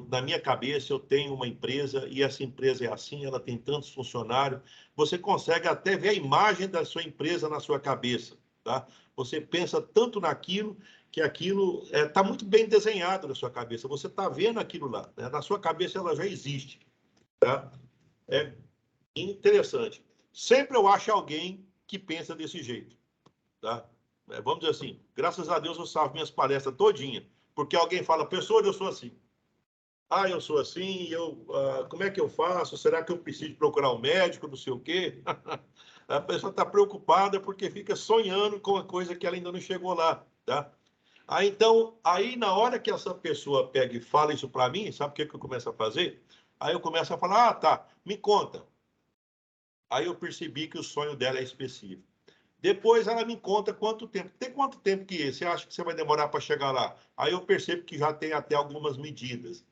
na minha cabeça eu tenho uma empresa e essa empresa é assim, ela tem tantos funcionários. Você consegue até ver a imagem da sua empresa na sua cabeça, tá? Você pensa tanto naquilo que aquilo está muito bem desenhado na sua cabeça. Você está vendo aquilo lá, né? Na sua cabeça ela já existe, tá? É interessante. Sempre eu acho alguém que pensa desse jeito. Tá? Vamos dizer assim, graças a Deus eu salvo minhas palestras todinha, porque alguém fala, professor, eu sou assim. Eu sou assim, como é que eu faço? Será que eu preciso procurar um médico, não sei o quê? A pessoa está preocupada porque fica sonhando com a coisa que ela ainda não chegou lá, tá? Então, na hora que essa pessoa pega e fala isso para mim, sabe o que eu começo a fazer? Aí eu começo a falar, tá, me conta. Aí eu percebi que o sonho dela é específico. Depois ela me conta quanto tempo. Tem quanto tempo que você acha que você vai demorar para chegar lá? Aí eu percebo que já tem até algumas medidas.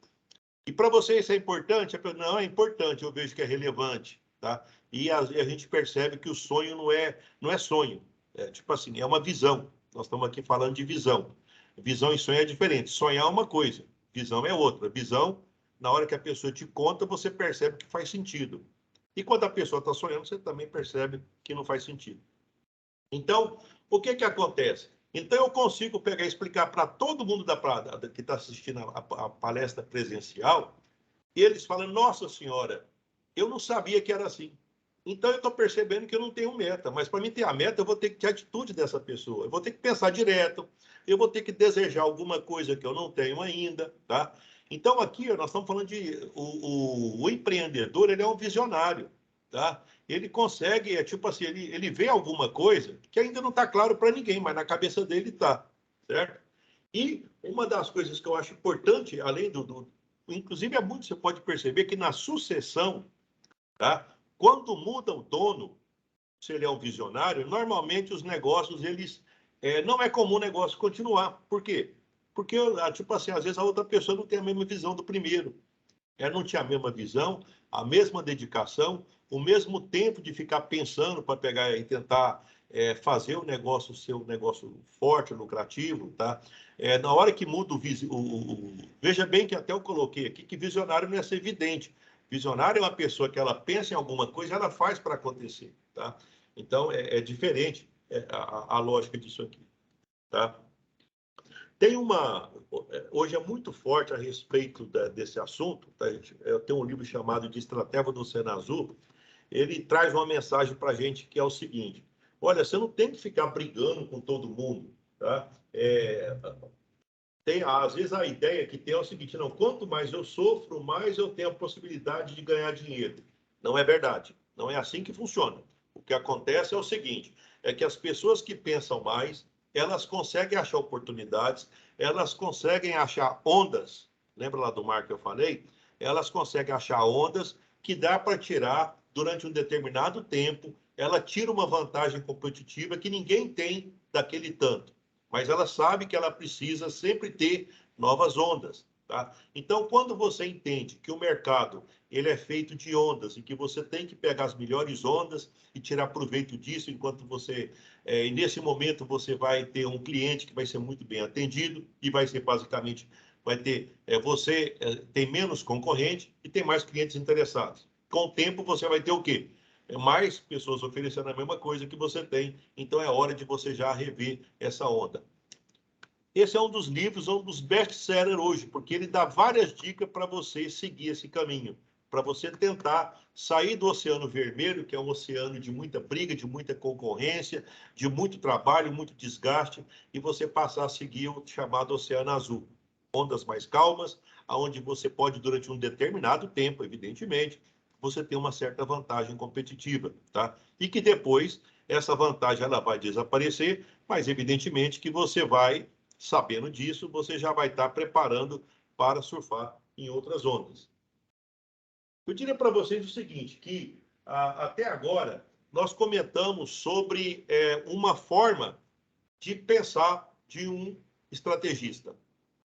E para você isso é importante? Não, é importante, eu vejo que é relevante. Tá? E a gente percebe que o sonho não é sonho. Tipo assim, é uma visão. Nós estamos aqui falando de visão. Visão e sonho é diferente. Sonhar é uma coisa, visão é outra. Visão, na hora que a pessoa te conta, você percebe que faz sentido. E quando a pessoa está sonhando, você também percebe que não faz sentido. Então, o que acontece? Então, eu consigo pegar e explicar para todo mundo que está assistindo a palestra presencial, e eles falam, nossa senhora, eu não sabia que era assim. Então, eu estou percebendo que eu não tenho meta, mas para mim ter a meta, eu vou ter que ter a atitude dessa pessoa, eu vou ter que pensar direto, eu vou ter que desejar alguma coisa que eu não tenho ainda, tá? Então, aqui, nós estamos falando de... O empreendedor, ele é um visionário, tá? Ele consegue, tipo assim, ele vê alguma coisa que ainda não está claro para ninguém, mas na cabeça dele está, certo? E uma das coisas que eu acho importante, além inclusive é muito, você pode perceber que na sucessão, tá? Quando muda o dono, se ele é um visionário, normalmente os negócios, não é comum o negócio continuar. Por quê? Porque, tipo assim, às vezes a outra pessoa não tem a mesma visão do primeiro. Ela não tinha a mesma visão, a mesma dedicação, o mesmo tempo de ficar pensando para pegar e tentar fazer o negócio ser um negócio forte, lucrativo, tá? Na hora que muda veja bem que até eu coloquei aqui que visionário não é ser evidente. Visionário é uma pessoa que ela pensa em alguma coisa, ela faz para acontecer, tá? Então é diferente a lógica disso aqui, tá? Tem hoje é muito forte a respeito desse assunto, tá, gente? Eu tenho um livro chamado de Estratégia do Oceano Azul. Ele traz uma mensagem para a gente que é o seguinte: olha, você não tem que ficar brigando com todo mundo, tá? Às vezes a ideia que tem é o seguinte: não, quanto mais eu sofro, mais eu tenho a possibilidade de ganhar dinheiro. Não é verdade. Não é assim que funciona. O que acontece é o seguinte: é que as pessoas que pensam mais, elas conseguem achar oportunidades, elas conseguem achar ondas. Lembra lá do mar que eu falei? Elas conseguem achar ondas que dá para tirar durante um determinado tempo. Ela tira uma vantagem competitiva que ninguém tem daquele tanto, mas ela sabe que ela precisa sempre ter novas ondas, tá? Então, quando você entende que o mercado ele é feito de ondas e que você tem que pegar as melhores ondas e tirar proveito disso, enquanto e nesse momento você vai ter um cliente que vai ser muito bem atendido e vai ser basicamente, você tem menos concorrente e tem mais clientes interessados. Com o tempo você vai ter o quê? Mais pessoas oferecendo a mesma coisa que você tem, então é hora de você já rever essa onda. Esse é um dos livros, um dos best-sellers hoje, porque ele dá várias dicas para você seguir esse caminho, para você tentar sair do Oceano Vermelho, que é um oceano de muita briga, de muita concorrência, de muito trabalho, muito desgaste, e você passar a seguir o chamado Oceano Azul. Ondas mais calmas, onde você pode, durante um determinado tempo, evidentemente, você ter uma certa vantagem competitiva, tá? E que depois essa vantagem ela vai desaparecer, mas evidentemente que você vai, sabendo disso, você já vai estar preparando para surfar em outras ondas. Eu diria para vocês o seguinte, que até agora nós comentamos sobre uma forma de pensar de um estrategista,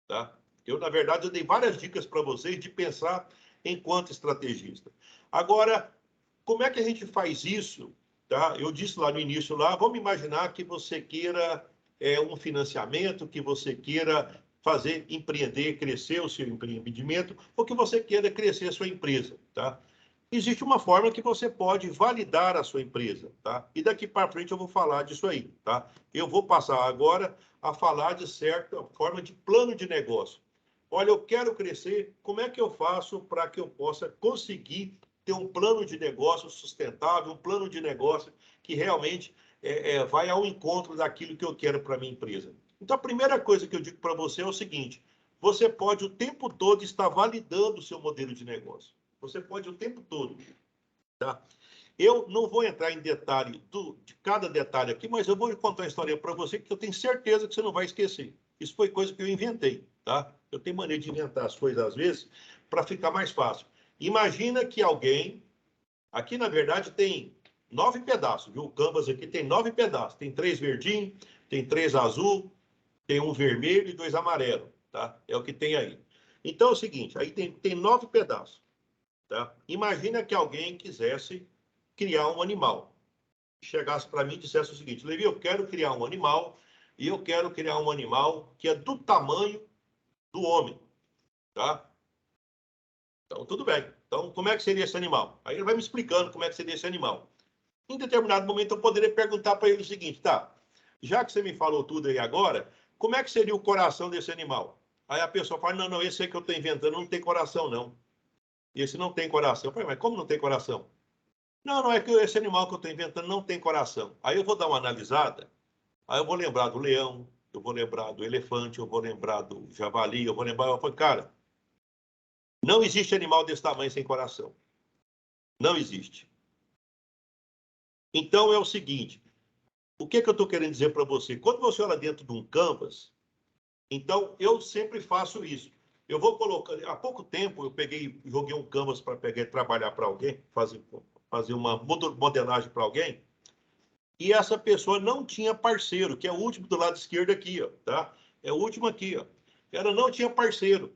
tá? Na verdade, eu dei várias dicas para vocês de pensar enquanto estrategista. Agora, como é que a gente faz isso? Tá? Eu disse lá no início, vamos imaginar que você queira um financiamento, que você queira empreender, crescer o seu empreendimento, ou que você queira crescer a sua empresa. Tá? Existe uma forma que você pode validar a sua empresa, tá? E daqui para frente eu vou falar disso aí, tá? Eu vou passar agora a falar de certa forma de plano de negócio. Olha, eu quero crescer, como é que eu faço para que eu possa conseguir ter um plano de negócio sustentável, um plano de negócio que realmente vai ao encontro daquilo que eu quero para a minha empresa? Então, a primeira coisa que eu digo para você é o seguinte: você pode o tempo todo estar validando o seu modelo de negócio. Você pode o tempo todo, tá? Eu não vou entrar em detalhe de cada detalhe aqui, mas eu vou contar uma história para você que eu tenho certeza que você não vai esquecer. Isso foi coisa que eu inventei, tá? Eu tenho maneira de inventar as coisas às vezes para ficar mais fácil. Imagina que alguém, aqui na verdade tem 9 pedaços, viu? O canvas aqui tem 9 pedaços. Tem 3 verdinhos, tem 3 azul, tem um vermelho e 2 amarelos, tá? É o que tem aí. Então é o seguinte, aí tem 9 pedaços. Tá? Imagina que alguém quisesse criar um animal. Chegasse para mim e dissesse o seguinte: Levi, eu quero criar um animal e eu quero criar um animal que é do tamanho do homem. Tá? Então, tudo bem. Então, como é que seria esse animal? Aí ele vai me explicando como é que seria esse animal. Em determinado momento, eu poderia perguntar para ele o seguinte: tá, já que você me falou tudo aí agora, como é que seria o coração desse animal? Aí a pessoa fala: não, não, esse aí que eu estou inventando não tem coração, não. Esse não tem coração. Eu falei: mas como não tem coração? Não, não é que esse animal que eu estou inventando não tem coração. Aí eu vou dar uma analisada, aí eu vou lembrar do leão, eu vou lembrar do elefante, eu vou lembrar do javali, eu falo, cara, não existe animal desse tamanho sem coração. Não existe. Então é o seguinte, o que eu estou querendo dizer para você? Quando você olha dentro de um canvas, então eu sempre faço isso. Eu vou colocando, há pouco tempo eu joguei um canvas para trabalhar para alguém, fazer uma modelagem para alguém, e essa pessoa não tinha parceiro, que é o último do lado esquerdo aqui, ó, tá? É o último aqui, ó. Ela não tinha parceiro.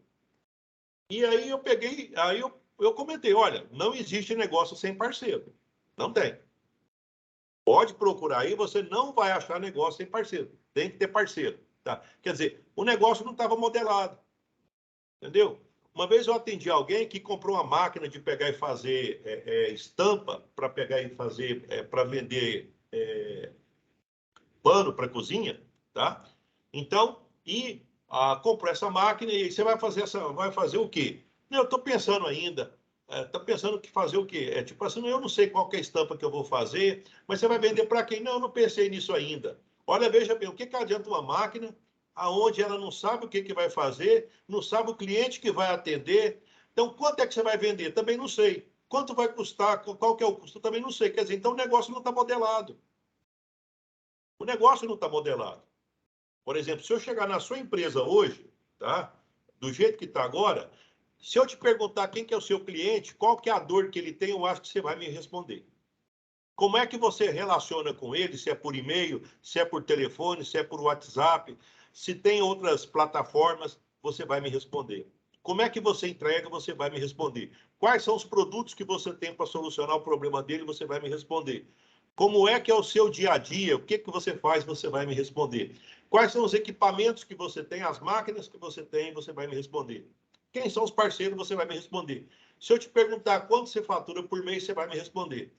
E aí eu comentei, olha, não existe negócio sem parceiro. Não tem. Pode procurar aí, você não vai achar negócio sem parceiro. Tem que ter parceiro. Tá? Quer dizer, o negócio não estava modelado. Entendeu? Uma vez eu atendi alguém que comprou uma máquina de pegar e fazer estampa para pegar e fazer para vender pano para cozinha, tá? Então, comprou essa máquina e você vai fazer o quê? Eu estou pensando ainda. Está pensando que fazer o quê? Tipo assim, eu não sei qual que é a estampa que eu vou fazer, mas você vai vender para quem? Não, eu não pensei nisso ainda. Olha, veja bem, o que adianta uma máquina aonde ela não sabe o que vai fazer, não sabe o cliente que vai atender. Então, quanto é que você vai vender? Também não sei. Quanto vai custar? Qual que é o custo? Também não sei. Quer dizer, então o negócio não está modelado. O negócio não está modelado. Por exemplo, se eu chegar na sua empresa hoje, tá? Do jeito que está agora, se eu te perguntar quem que é o seu cliente, qual que é a dor que ele tem, eu acho que você vai me responder. Como é que você relaciona com ele, se é por e-mail, se é por telefone, se é por WhatsApp, se tem outras plataformas, você vai me responder. Como é que você entrega, você vai me responder. Quais são os produtos que você tem para solucionar o problema dele, você vai me responder. Como é que é o seu dia a dia, o que você faz, você vai me responder. Quais são os equipamentos que você tem, as máquinas que você tem, você vai me responder. Quem são os parceiros, você vai me responder. Se eu te perguntar quanto você fatura por mês, você vai me responder.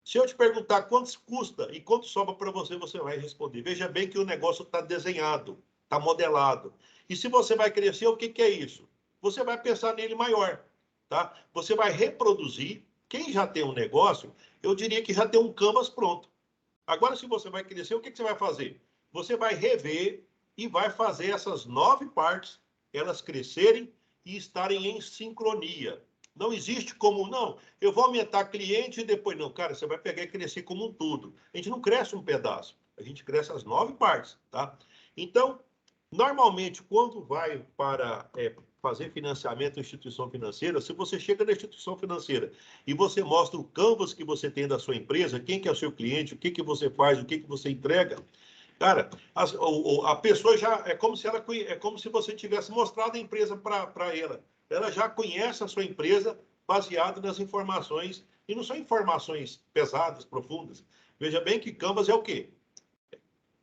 Se eu te perguntar quanto custa e quanto sobra para você, você vai responder. Veja bem que o negócio está desenhado, está modelado. E se você vai crescer, o que é isso? Você vai pensar nele maior, tá? Você vai reproduzir. Quem já tem um negócio, eu diria que já tem um canvas pronto. Agora, se você vai crescer, o que você vai fazer? Você vai rever e vai fazer essas 9 partes, elas crescerem e estarem em sincronia. Não existe como, não, eu vou aumentar cliente e depois, não, cara, você vai pegar e crescer como um todo. A gente não cresce um pedaço, a gente cresce as 9 partes, tá? Então, normalmente, quando vai para fazer financiamento em instituição financeira, se você chega na instituição financeira e você mostra o canvas que você tem da sua empresa, quem que é o seu cliente, o que que você faz, o que que você entrega, cara, a pessoa já é como se você tivesse mostrado a empresa para ela. Ela já conhece a sua empresa baseado nas informações, e não são informações pesadas, profundas. Veja bem que Canvas é o quê?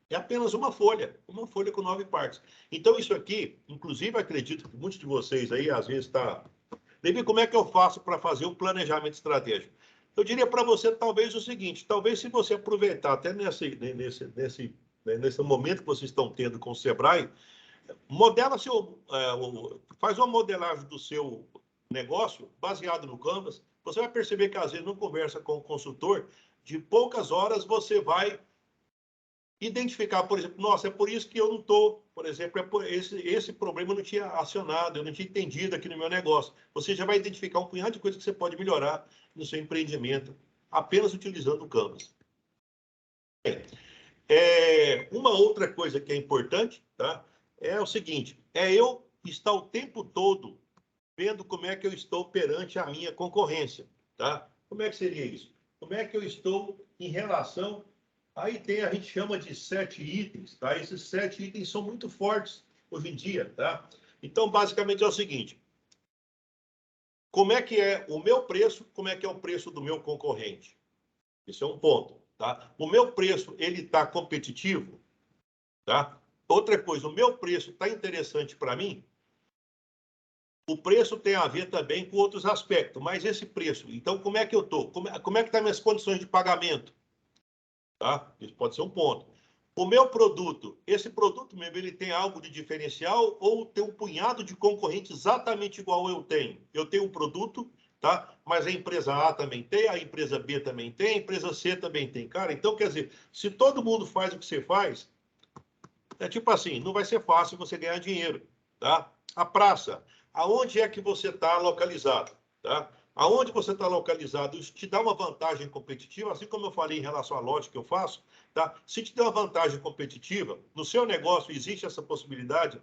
É apenas uma folha com 9 partes. Então, isso aqui, inclusive, acredito que muitos de vocês aí, às vezes, David, como é que eu faço para fazer um planejamento estratégico? Eu diria para você, talvez, o seguinte, talvez se você aproveitar até nesse momento que vocês estão tendo com o Sebrae, faz uma modelagem do seu negócio baseado no Canvas, você vai perceber que, às vezes, não conversa com o consultor, de poucas horas você vai identificar, por exemplo, nossa, é por isso que eu não estou, por exemplo, esse problema eu não tinha acionado, eu não tinha entendido aqui no meu negócio. Você já vai identificar um punhado de coisas que você pode melhorar no seu empreendimento, apenas utilizando o Canvas. Uma outra coisa que é importante, tá? É o seguinte, eu estar o tempo todo vendo como é que eu estou perante a minha concorrência, tá? Como é que seria isso? Como é que eu estou em relação... Aí a gente chama de 7 itens, tá? Esses 7 itens são muito fortes hoje em dia, tá? Então, basicamente é o seguinte, como é que é o meu preço, como é que é o preço do meu concorrente? Esse é um ponto, tá? O meu preço, ele está competitivo, tá? Outra coisa, o meu preço está interessante para mim? O preço tem a ver também com outros aspectos, mas esse preço, então como é que eu estou? Como é que estão minhas condições de pagamento? Tá? Isso pode ser um ponto. O meu produto, esse produto mesmo, ele tem algo de diferencial ou tem um punhado de concorrentes exatamente igual eu tenho? Eu tenho um produto, tá? Mas a empresa A também tem, a empresa B também tem, a empresa C também tem. Cara, então quer dizer, se todo mundo faz o que você faz, é tipo assim, não vai ser fácil você ganhar dinheiro, tá? A praça, aonde é que você está localizado, tá? Aonde você está localizado, isso te dá uma vantagem competitiva, assim como eu falei em relação à loja que eu faço, tá? Se te dá uma vantagem competitiva, no seu negócio existe essa possibilidade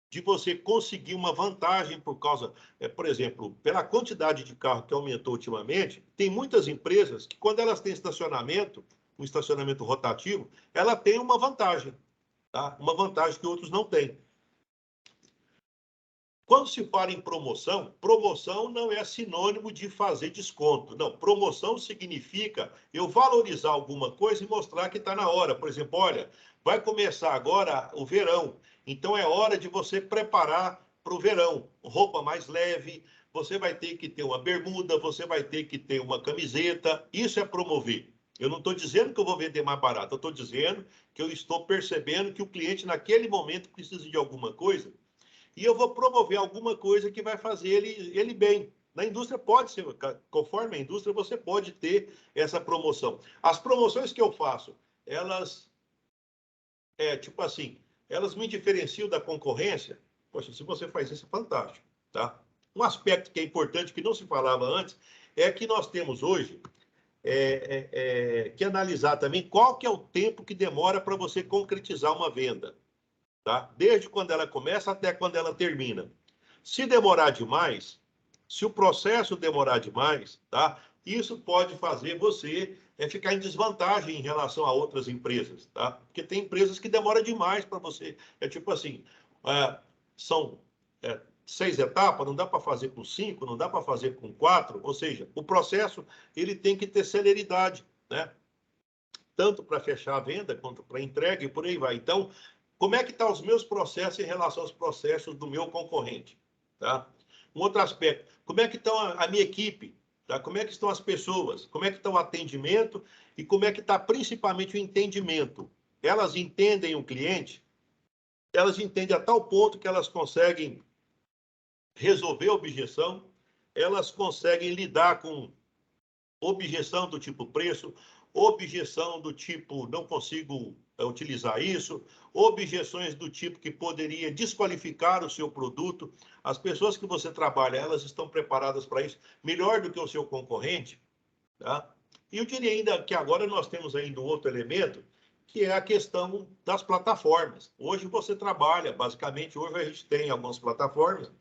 de você conseguir uma vantagem por causa, por exemplo, pela quantidade de carro que aumentou ultimamente, tem muitas empresas que quando elas têm estacionamento, um estacionamento rotativo, ela tem uma vantagem, tá? Uma vantagem que outros não têm. Quando se fala em promoção, promoção não é sinônimo de fazer desconto. Não, promoção significa eu valorizar alguma coisa e mostrar que está na hora. Por exemplo, olha, vai começar agora o verão, então é hora de você preparar para o verão. Roupa mais leve, você vai ter que ter uma bermuda, você vai ter que ter uma camiseta. Isso é promover. Eu não estou dizendo que eu vou vender mais barato, eu estou dizendo que eu estou percebendo que o cliente, naquele momento, precisa de alguma coisa e eu vou promover alguma coisa que vai fazer ele bem. Na indústria pode ser, conforme a indústria, você pode ter essa promoção. As promoções que eu faço, elas, tipo assim, elas me diferenciam da concorrência. Poxa, se você faz isso, é fantástico, tá? Um aspecto que é importante, que não se falava antes, é que nós temos hoje que analisar também qual que é o tempo que demora para você concretizar uma venda. Tá? Desde quando ela começa até quando ela termina. Se demorar demais, se o processo demorar demais, tá? Isso pode fazer você ficar em desvantagem em relação a outras empresas, tá? Porque tem empresas que demoram demais para você. É tipo assim, são 6 etapas, não dá para fazer com 5, não dá para fazer com 4, ou seja, o processo ele tem que ter celeridade, né? Tanto para fechar a venda quanto para entrega e por aí vai. Então, como é que estão os meus processos em relação aos processos do meu concorrente? Tá? Um outro aspecto, como é que estão a minha equipe? Tá? Como é que estão as pessoas? Como é que está o atendimento? E como é que está principalmente o entendimento? Elas entendem o cliente? Elas entendem a tal ponto que elas conseguem resolver a objeção? Elas conseguem lidar com objeção do tipo preço, objeção do tipo não consigo utilizar isso, objeções do tipo que poderia desqualificar o seu produto. As pessoas que você trabalha, elas estão preparadas para isso melhor do que o seu concorrente, tá? E eu diria ainda que agora nós temos ainda um outro elemento, que é a questão das plataformas. Hoje você trabalha, basicamente, hoje a gente tem algumas plataformas.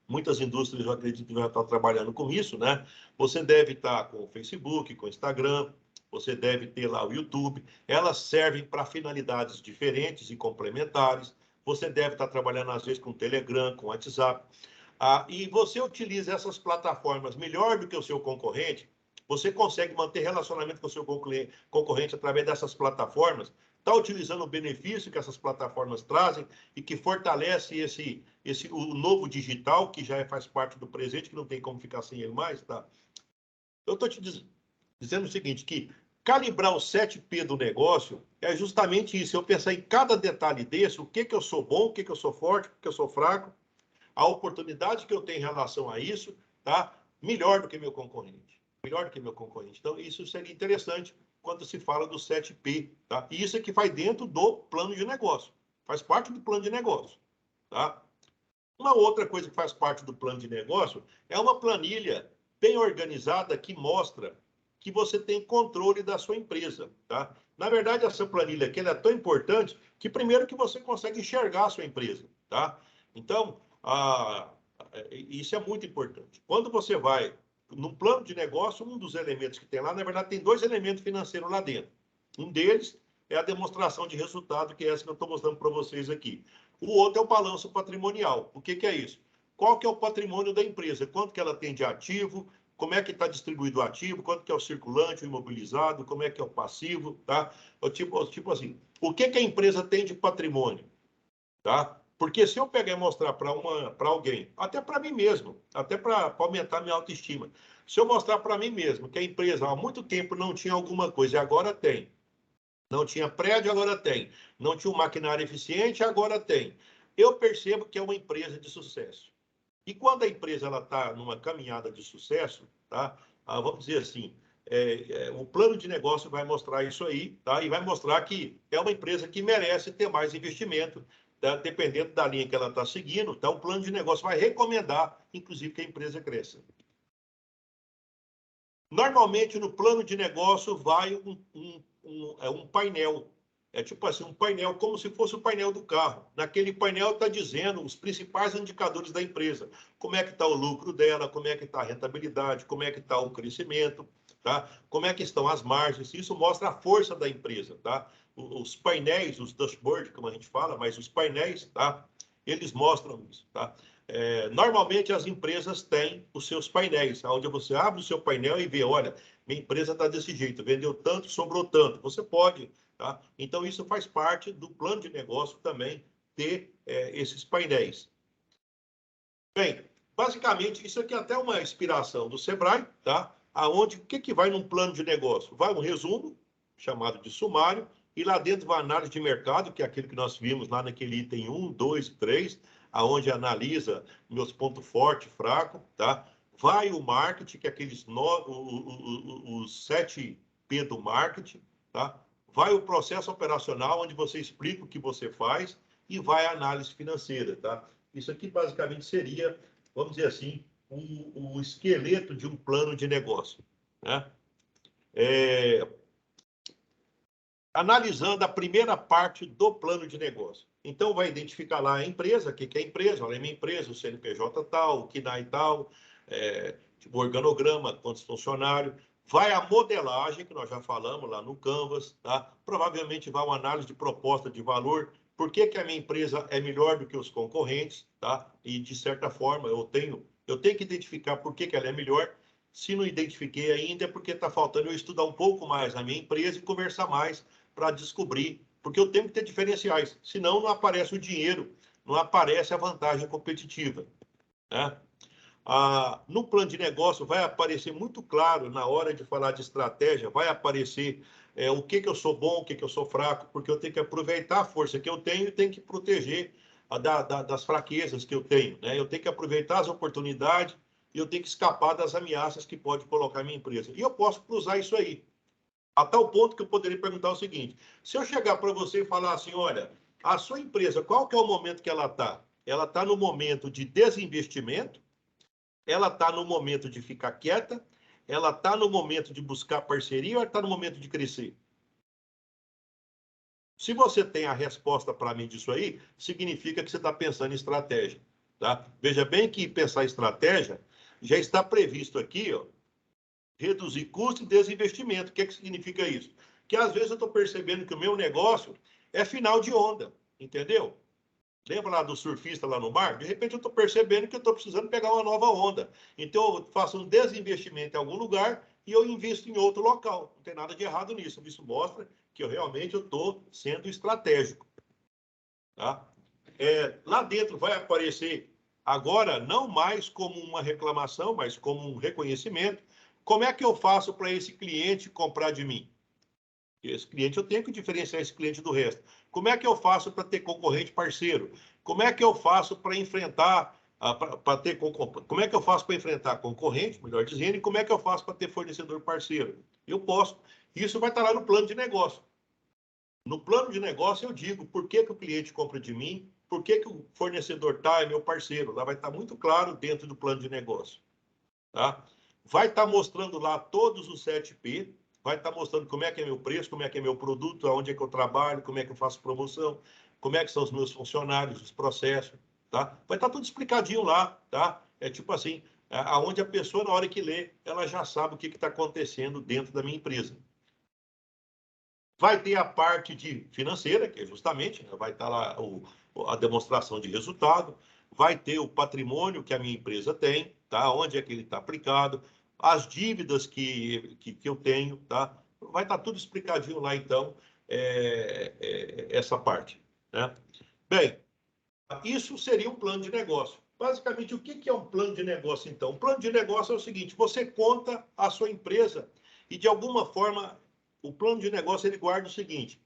Muitas indústrias, eu acredito, já estão trabalhando com isso, né? Você deve estar com o Facebook, com o Instagram, você deve ter lá o YouTube. Elas servem para finalidades diferentes e complementares. Você deve estar trabalhando, às vezes, com o Telegram, com o WhatsApp. E você utiliza essas plataformas melhor do que o seu concorrente, você consegue manter relacionamento com o seu concorrente através dessas plataformas, está utilizando o benefício que essas plataformas trazem e que fortalece o novo digital, que já faz parte do presente, que não tem como ficar sem ele mais, tá? Eu estou te dizendo o seguinte, que calibrar o 7P do negócio é justamente isso, eu pensar em cada detalhe desse, o que eu sou bom, o que eu sou forte, o que eu sou fraco, a oportunidade que eu tenho em relação a isso, tá? Melhor do que meu concorrente. Melhor do que meu concorrente. Então, isso seria interessante quando se fala do 7P, tá? E isso é que vai dentro do plano de negócio. Faz parte do plano de negócio, tá? Uma outra coisa que faz parte do plano de negócio é uma planilha bem organizada que mostra que você tem controle da sua empresa, tá? Na verdade, essa planilha aqui ela é tão importante que primeiro que você consegue enxergar a sua empresa, tá? Então, isso é muito importante. Quando você vai no plano de negócio, um dos elementos que tem lá, na verdade, tem 2 elementos financeiros lá dentro. Um deles é a demonstração de resultado, que é essa que eu estou mostrando para vocês aqui. O outro é o balanço patrimonial. O que é isso? Qual que é o patrimônio da empresa? Quanto que ela tem de ativo? Como é que está distribuído o ativo? Quanto que é o circulante, o imobilizado? Como é que é o passivo? Tá? Tipo assim, o que a empresa tem de patrimônio? Tá? Porque se eu pegar e mostrar para alguém, até para mim mesmo, até para aumentar minha autoestima, se eu mostrar para mim mesmo que a empresa há muito tempo não tinha alguma coisa e agora tem, não tinha prédio, agora tem, não tinha um maquinário eficiente, agora tem, eu percebo que é uma empresa de sucesso. E quando a empresa está numa caminhada de sucesso, tá? Vamos dizer assim, o plano de negócio vai mostrar isso aí, tá? E vai mostrar que é uma empresa que merece ter mais investimento, tá? Dependendo da linha que ela está seguindo, então o plano de negócio vai recomendar, inclusive, que a empresa cresça. Normalmente, no plano de negócio, vai um painel. É tipo assim, um painel, como se fosse o painel do carro. Naquele painel está dizendo os principais indicadores da empresa. Como é que está o lucro dela, como é que está a rentabilidade, como é que está o crescimento, tá? Como é que estão as margens. Isso mostra a força da empresa, tá? Os painéis, os dashboards, como a gente fala, mas os painéis, tá? Eles mostram isso, tá? Normalmente as empresas têm os seus painéis, onde você abre o seu painel e vê, olha, minha empresa está desse jeito, vendeu tanto, sobrou tanto. Você pode, tá? Então isso faz parte do plano de negócio também, ter esses painéis. Bem, basicamente isso aqui é até uma inspiração do Sebrae, tá? Aonde, o que vai num plano de negócio? Vai um resumo, chamado de sumário, e lá dentro vai a análise de mercado, que é aquilo que nós vimos lá naquele item 1, 2, 3, aonde analisa meus pontos fortes, fracos, tá? Vai o marketing, que é aqueles os 7P do marketing, tá? Vai o processo operacional, onde você explica o que você faz, e vai a análise financeira, tá? Isso aqui basicamente seria, vamos dizer assim, o esqueleto de um plano de negócio, né? Analisando a primeira parte do plano de negócio. Então, vai identificar lá a empresa, o que é a empresa, olha, é minha empresa, o CNPJ tal, o KINAI tal, tipo, organograma, quantos funcionários. Vai a modelagem, que nós já falamos lá no Canvas, tá? Provavelmente vai uma análise de proposta de valor, por que a minha empresa é melhor do que os concorrentes, tá? E, de certa forma, eu tenho que identificar por que ela é melhor. Se não identifiquei ainda, é porque está faltando eu estudar um pouco mais a minha empresa e conversar mais para descobrir, porque eu tenho que ter diferenciais, senão não aparece o dinheiro, não aparece a vantagem competitiva, né? No plano de negócio vai aparecer muito claro, na hora de falar de estratégia, vai aparecer o que eu sou bom, o que eu sou fraco, porque eu tenho que aproveitar a força que eu tenho e tenho que proteger das fraquezas que eu tenho, né? Eu tenho que aproveitar as oportunidades e eu tenho que escapar das ameaças que pode colocar a minha empresa. E eu posso cruzar isso aí. A tal ponto que eu poderia perguntar o seguinte: se eu chegar para você e falar assim, olha, a sua empresa, qual que é o momento que ela está? Ela está no momento de desinvestimento, ela está no momento de ficar quieta, ela está no momento de buscar parceria ou ela está no momento de crescer? Se você tem a resposta para mim disso aí, significa que você está pensando em estratégia, tá? Veja bem que pensar em estratégia já está previsto aqui, ó, reduzir custo e desinvestimento. O que significa isso? Que às vezes eu estou percebendo que o meu negócio é final de onda, entendeu? Lembra lá do surfista lá no mar? De repente eu estou percebendo que eu estou precisando pegar uma nova onda. Então eu faço um desinvestimento em algum lugar e eu invisto em outro local. Não tem nada de errado nisso. Isso mostra que eu realmente estou sendo estratégico. Tá? Lá dentro vai aparecer agora não mais como uma reclamação, mas como um reconhecimento. Como é que eu faço para esse cliente comprar de mim? Esse cliente, eu tenho que diferenciar esse cliente do resto. Como é que eu faço para ter concorrente parceiro? Como é que eu faço para enfrentar, como é que eu faço para enfrentar concorrente, melhor dizendo, e como é que eu faço para ter fornecedor parceiro? Eu posso. Isso vai estar lá no plano de negócio. No plano de negócio eu digo por que o cliente compra de mim, por que o fornecedor é meu parceiro. Lá vai estar muito claro dentro do plano de negócio. Tá? Vai estar mostrando lá todos os 7P, vai estar mostrando como é que é meu preço, como é que é meu produto, aonde é que eu trabalho, como é que eu faço promoção, como é que são os meus funcionários, os processos, tá? Vai estar tudo explicadinho lá, tá? É tipo assim, aonde a pessoa, na hora que lê, ela já sabe o que está acontecendo dentro da minha empresa. Vai ter a parte de financeira, que é justamente, né, vai estar lá a demonstração de resultado, vai ter o patrimônio que a minha empresa tem, tá? Onde é que ele está aplicado, as dívidas que eu tenho, tá? Vai estar tudo explicadinho lá, então, essa parte, né? Bem, isso seria um plano de negócio. Basicamente, o que é um plano de negócio, então? Um plano de negócio é o seguinte: você conta a sua empresa e, de alguma forma, o plano de negócio ele guarda o seguinte: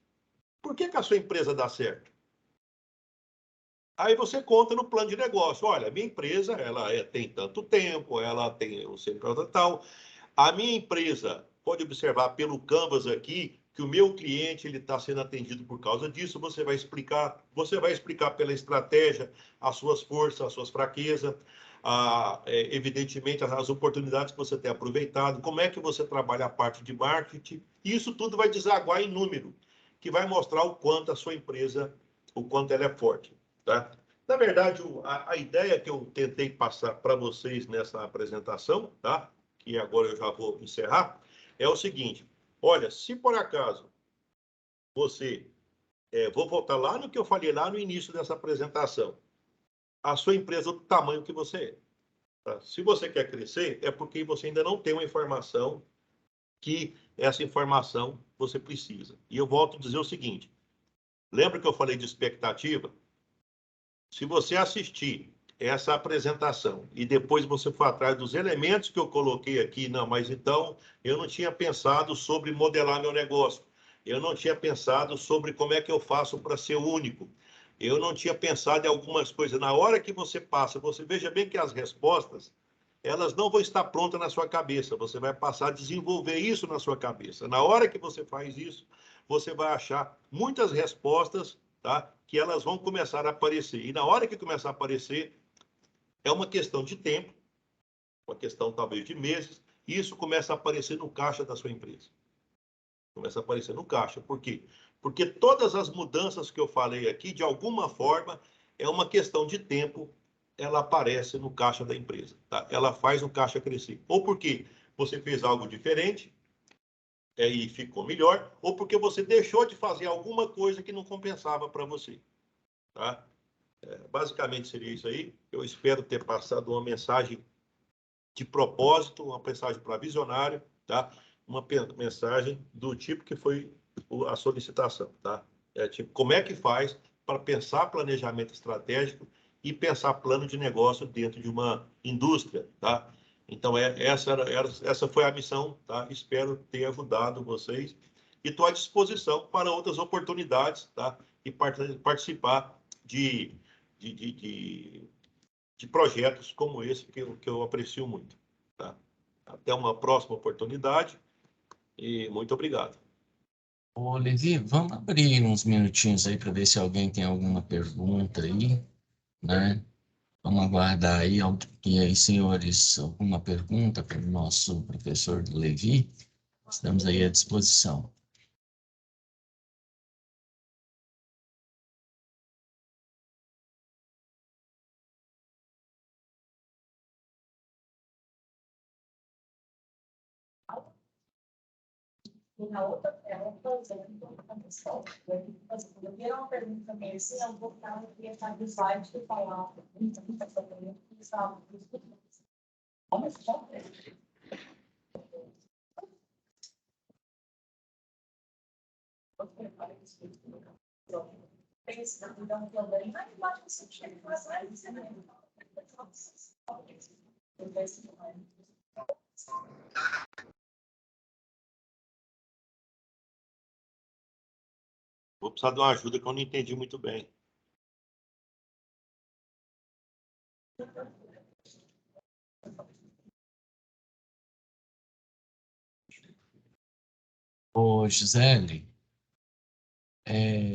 por que a sua empresa dá certo? Aí você conta no plano de negócio: olha, minha empresa ela tem tanto tempo, ela tem o CNPJ tal. A minha empresa, pode observar pelo Canvas aqui, que o meu cliente ele está sendo atendido por causa disso. Você vai explicar pela estratégia as suas forças, as suas fraquezas, evidentemente as oportunidades que você tem aproveitado, como é que você trabalha a parte de marketing. E isso tudo vai desaguar em número, que vai mostrar o quanto a sua empresa, o quanto ela é forte, tá? Na verdade, a ideia que eu tentei passar para vocês nessa apresentação, tá? Que agora eu já vou encerrar, é o seguinte: olha, se por acaso você, vou voltar lá no que eu falei lá no início dessa apresentação, a sua empresa do tamanho que você é. Tá? Se você quer crescer, é porque você ainda não tem uma informação que essa informação você precisa. E eu volto a dizer o seguinte, lembra que eu falei de expectativa? Se você assistir essa apresentação e depois você for atrás dos elementos que eu coloquei aqui, não, mas então eu não tinha pensado sobre modelar meu negócio, eu não tinha pensado sobre como é que eu faço para ser único, eu não tinha pensado em algumas coisas. Na hora que você passa, você veja bem que as respostas, elas não vão estar prontas na sua cabeça, você vai passar a desenvolver isso na sua cabeça. Na hora que você faz isso, você vai achar muitas respostas, tá? Que elas vão começar a aparecer. E na hora que começar a aparecer, é uma questão de tempo, uma questão talvez de meses, e isso começa a aparecer no caixa da sua empresa. Começa a aparecer no caixa. Por quê? Porque todas as mudanças que eu falei aqui, de alguma forma, é uma questão de tempo, ela aparece no caixa da empresa. Tá? Ela faz o caixa crescer. Ou porque você fez algo diferente, e ficou melhor, ou porque você deixou de fazer alguma coisa que não compensava para você. Tá? Basicamente seria isso aí. Eu espero ter passado uma mensagem de propósito, uma mensagem para visionário, tá? Uma mensagem do tipo que foi a solicitação, tá? Tipo, como é que faz para pensar planejamento estratégico e pensar plano de negócio dentro de uma indústria, tá? Então, essa foi a missão, tá? Espero ter ajudado vocês e estou à disposição para outras oportunidades, tá? E participar de, de, de, de projetos como esse que eu aprecio muito. Tá? Até uma próxima oportunidade e muito obrigado. Ô, Levi, vamos abrir uns minutinhos aí para ver se alguém tem alguma pergunta aí, né? Vamos aguardar aí. E aí, senhores, alguma pergunta para o nosso professor Levi? Estamos aí à disposição. E na outra tela, fazendo a questão. Eu vi uma pergunta também, assim, eu vou estar no slide que falava, que estava Vamos então, também, mas eu acho que você chega a fazer isso, né? Vou precisar de uma ajuda que eu não entendi muito bem. Ô, Gisele,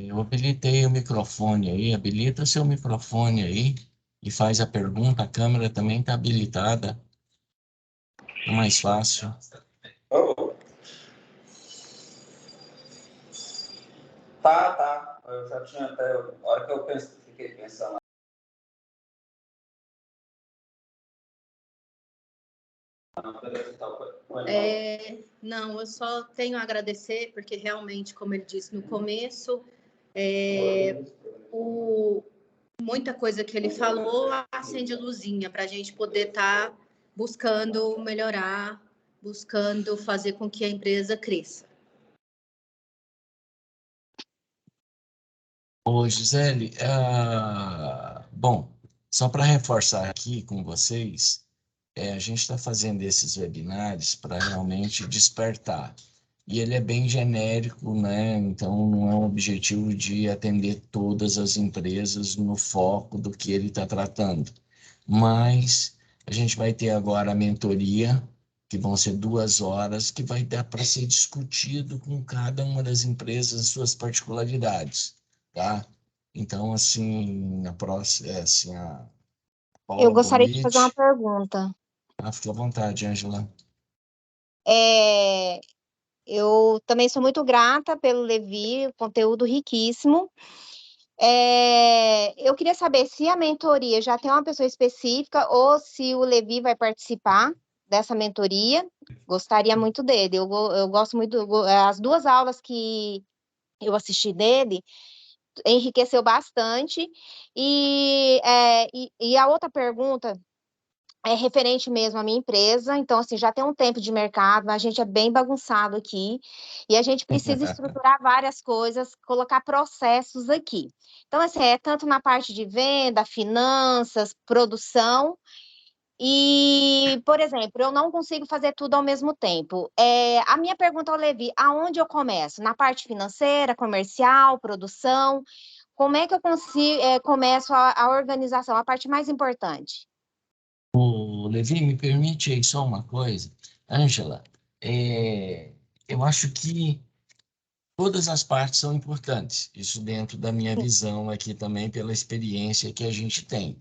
eu habilitei o microfone aí, habilita seu microfone aí e faz a pergunta. A câmera também está habilitada, é mais fácil. Oh. Tá. Eu já tinha até. A hora que eu fiquei pensando. Não, eu só tenho a agradecer, porque realmente, como ele disse no começo, muita coisa que ele falou acende luzinha para a gente poder estar buscando melhorar, buscando fazer com que a empresa cresça. Ô, Gisele, bom, só para reforçar aqui com vocês, a gente está fazendo esses webinários para realmente despertar. E ele é bem genérico, né? Então não é um objetivo de atender todas as empresas no foco do que ele está tratando. Mas a gente vai ter agora a mentoria, que vão ser 2 horas, que vai dar para ser discutido com cada uma das empresas as suas particularidades, tá? Então, assim, a próxima, assim, a Eu Paula gostaria de fazer uma Bolit, pergunta. fique à vontade, Ângela. Eu também sou muito grata pelo Levi, conteúdo riquíssimo. Eu queria saber se a mentoria já tem uma pessoa específica ou se o Levi vai participar dessa mentoria. Gostaria muito dele. Eu gosto muito, as 2 aulas que eu assisti dele, enriqueceu bastante. E a outra pergunta é referente mesmo à minha empresa. Então, assim, já tem um tempo de mercado, a gente é bem bagunçado aqui, e a gente precisa estruturar várias coisas, colocar processos aqui. Então, assim, é tanto na parte de venda, finanças, produção, e, por exemplo, eu não consigo fazer tudo ao mesmo tempo. A minha pergunta ao Levi, aonde eu começo? Na parte financeira, comercial, produção? Como é que eu começo a organização, a parte mais importante? Ô, Levi, me permite aí só uma coisa. Ângela, eu acho que todas as partes são importantes. Isso dentro da minha visão aqui também, pela experiência que a gente tem.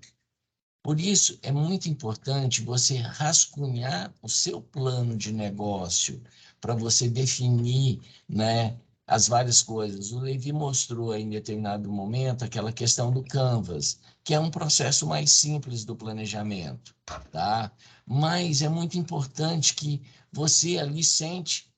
Por isso, é muito importante você rascunhar o seu plano de negócio para você definir, né, as várias coisas. O Levi mostrou aí em determinado momento aquela questão do Canvas, que é um processo mais simples do planejamento, tá? Mas é muito importante que você ali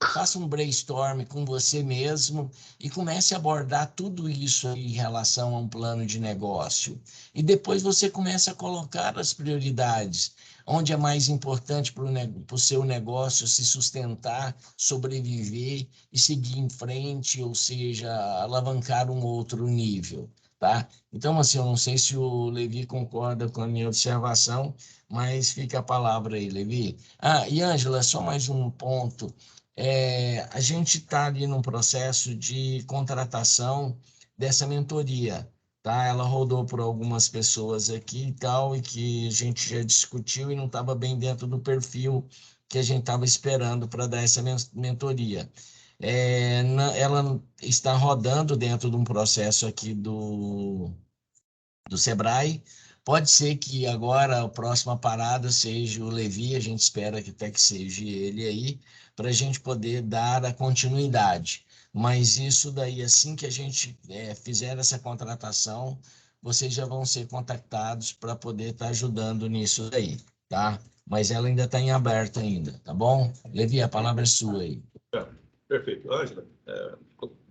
faça um brainstorm com você mesmo e comece a abordar tudo isso aí em relação a um plano de negócio. E depois você começa a colocar as prioridades, onde é mais importante para o seu negócio se sustentar, sobreviver e seguir em frente, ou seja, alavancar um outro nível, tá? Então, assim, eu não sei se o Levi concorda com a minha observação, mas fica a palavra aí, Levi. E Ângela, só mais um ponto. A gente está ali num processo de contratação dessa mentoria, tá? Ela rodou por algumas pessoas aqui e tal, e que a gente já discutiu e não estava bem dentro do perfil que a gente estava esperando para dar essa mentoria. Ela está rodando dentro de um processo aqui do Sebrae. Pode ser que agora a próxima parada seja o Levi, a gente espera que até que seja ele aí, para a gente poder dar a continuidade. Mas isso daí, assim que a gente fizer essa contratação, vocês já vão ser contactados para poder estar ajudando nisso daí, tá? Mas ela ainda está em aberto ainda, tá bom? Levi, a palavra é sua aí. Perfeito. Ângela,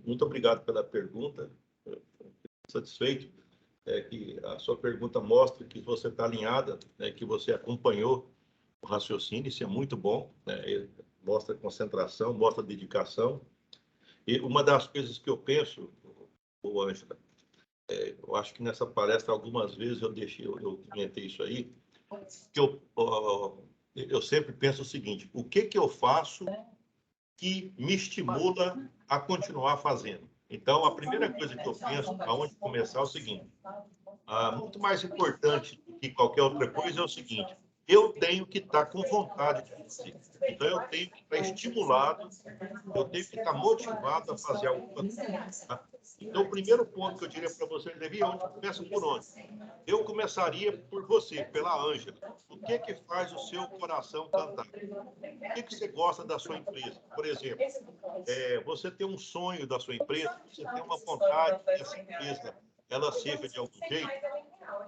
muito obrigado pela pergunta. Satisfeito que a sua pergunta mostra que você está alinhada, né, que você acompanhou o raciocínio, isso é muito bom, né? Mostra concentração, mostra dedicação. E uma das coisas que eu penso, Ângela, eu acho que nessa palestra algumas vezes eu comentei isso aí, que eu sempre penso o seguinte: o que eu faço que me estimula a continuar fazendo? Então, a primeira coisa que eu penso, aonde começar, é o seguinte: muito mais importante do que qualquer outra coisa é o seguinte: eu tenho que estar com vontade de fazer. Então, eu tenho que estar estimulado, eu tenho que estar motivado a fazer alguma coisa. Tá? Então, o primeiro ponto que eu diria para você, Levi, é onde começa por onde? Eu começaria por você, pela Ângela. O que faz o seu coração cantar? O que você gosta da sua empresa? Por exemplo, você tem um sonho da sua empresa, você tem uma vontade que essa empresa ela seja de algum jeito,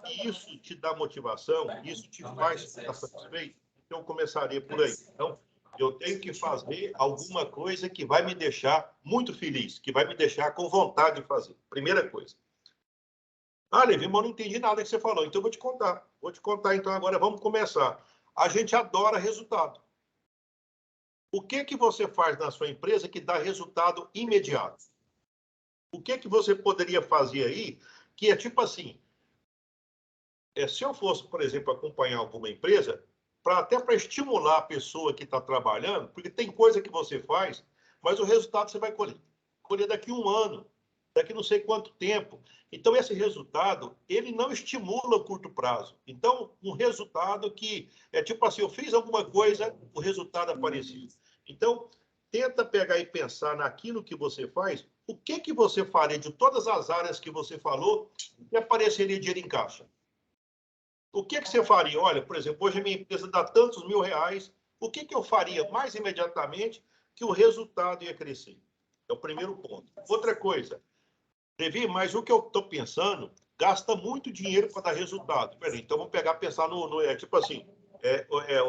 e isso te dá motivação, isso te faz ficar satisfeito. Então, eu começaria por aí. Então, eu tenho que fazer alguma coisa que vai me deixar muito feliz, que vai me deixar com vontade de fazer. Primeira coisa. Levi, mas eu não entendi nada que você falou, então eu vou te contar. Vou te contar, então, agora vamos começar. A gente adora resultado. O que você faz na sua empresa que dá resultado imediato? O que você poderia fazer aí que é tipo assim, se eu fosse, por exemplo, acompanhar alguma empresa, até para estimular a pessoa que está trabalhando, porque tem coisa que você faz, mas o resultado você vai colher daqui a um ano, daqui não sei quanto tempo. Então, esse resultado, ele não estimula o curto prazo. Então, um resultado que é tipo assim, eu fiz alguma coisa, o resultado apareceu. Então, tenta pegar e pensar naquilo que você faz, o que você faria de todas as áreas que você falou que apareceria dinheiro em caixa. O que você faria? Olha, por exemplo, hoje a minha empresa dá tantos R$1.000, o que eu faria mais imediatamente que o resultado ia crescer? É o primeiro ponto. Outra coisa, Levi, mas o que eu estou pensando gasta muito dinheiro para dar resultado. Peraí, então vamos pensar tipo assim,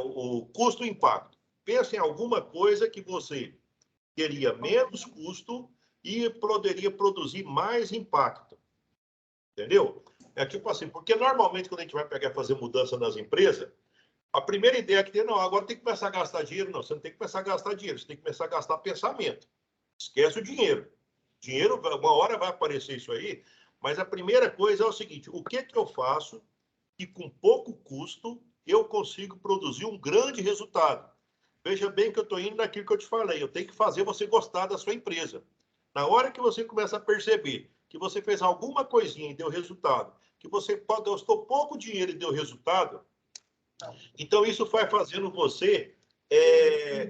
o custo-impacto. Pensa em alguma coisa que você teria menos custo e poderia produzir mais impacto. Entendeu? É tipo assim, porque normalmente quando a gente vai pegar e fazer mudança nas empresas, a primeira ideia que tem, não, agora tem que começar a gastar dinheiro. Não, você não tem que começar a gastar dinheiro, você tem que começar a gastar pensamento. Esquece o dinheiro. Dinheiro, uma hora vai aparecer isso aí, mas a primeira coisa é o seguinte, o que eu faço que com pouco custo eu consigo produzir um grande resultado? Veja bem que eu estou indo naquilo que eu te falei, eu tenho que fazer você gostar da sua empresa. Na hora que você começa a perceber que você fez alguma coisinha e deu resultado, que você gastou pouco dinheiro e deu resultado, então isso vai fazendo você,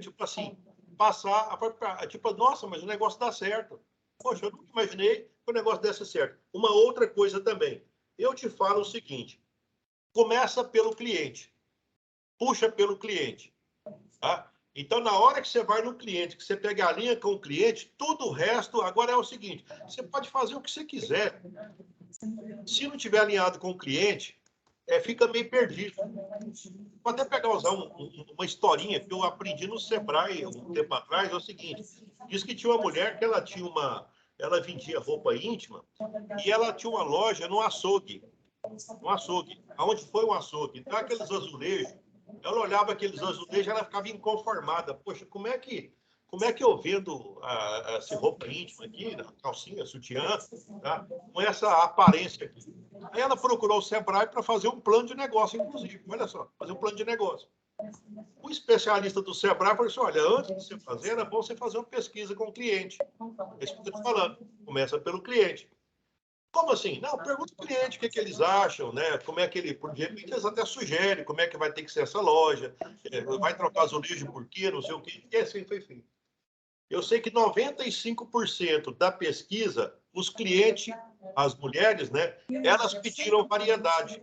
tipo assim, passar, tipo, nossa, mas o negócio dá certo. Poxa, eu nunca imaginei que o negócio desse certo. Uma outra coisa também, eu te falo o seguinte, começa pelo cliente, puxa pelo cliente, tá? Então, na hora que você vai no cliente, que você pega a linha com o cliente, tudo o resto, agora é o seguinte, você pode fazer o que você quiser. Se não tiver alinhado com o cliente, fica meio perdido. Vou até pegar usar uma historinha que eu aprendi no Sebrae um tempo atrás, é o seguinte, diz que tinha uma mulher que ela vendia roupa íntima e ela tinha uma loja no açougue. Aonde foi um açougue? Então, aqueles azulejos, ela olhava aqueles azulejos, ela ficava inconformada. Poxa, como é que eu vendo essa roupa íntima aqui, calcinha, sutiã, tá? Com essa aparência aqui? Aí ela procurou o Sebrae para fazer um plano de negócio, inclusive. Olha só, fazer um plano de negócio. O especialista do Sebrae falou assim, olha, antes de você fazer, era bom você fazer uma pesquisa com o cliente. É isso que eu estou te falando. Começa pelo cliente. Como assim? Não, pergunta ao cliente o que eles acham, né? Como é que ele, por exemplo, eles até sugerem como é que vai ter que ser essa loja, vai trocar azulejo por quê, não sei o quê, e assim foi feito. Eu sei que 95% da pesquisa, os clientes, as mulheres, né, elas pediram variedade.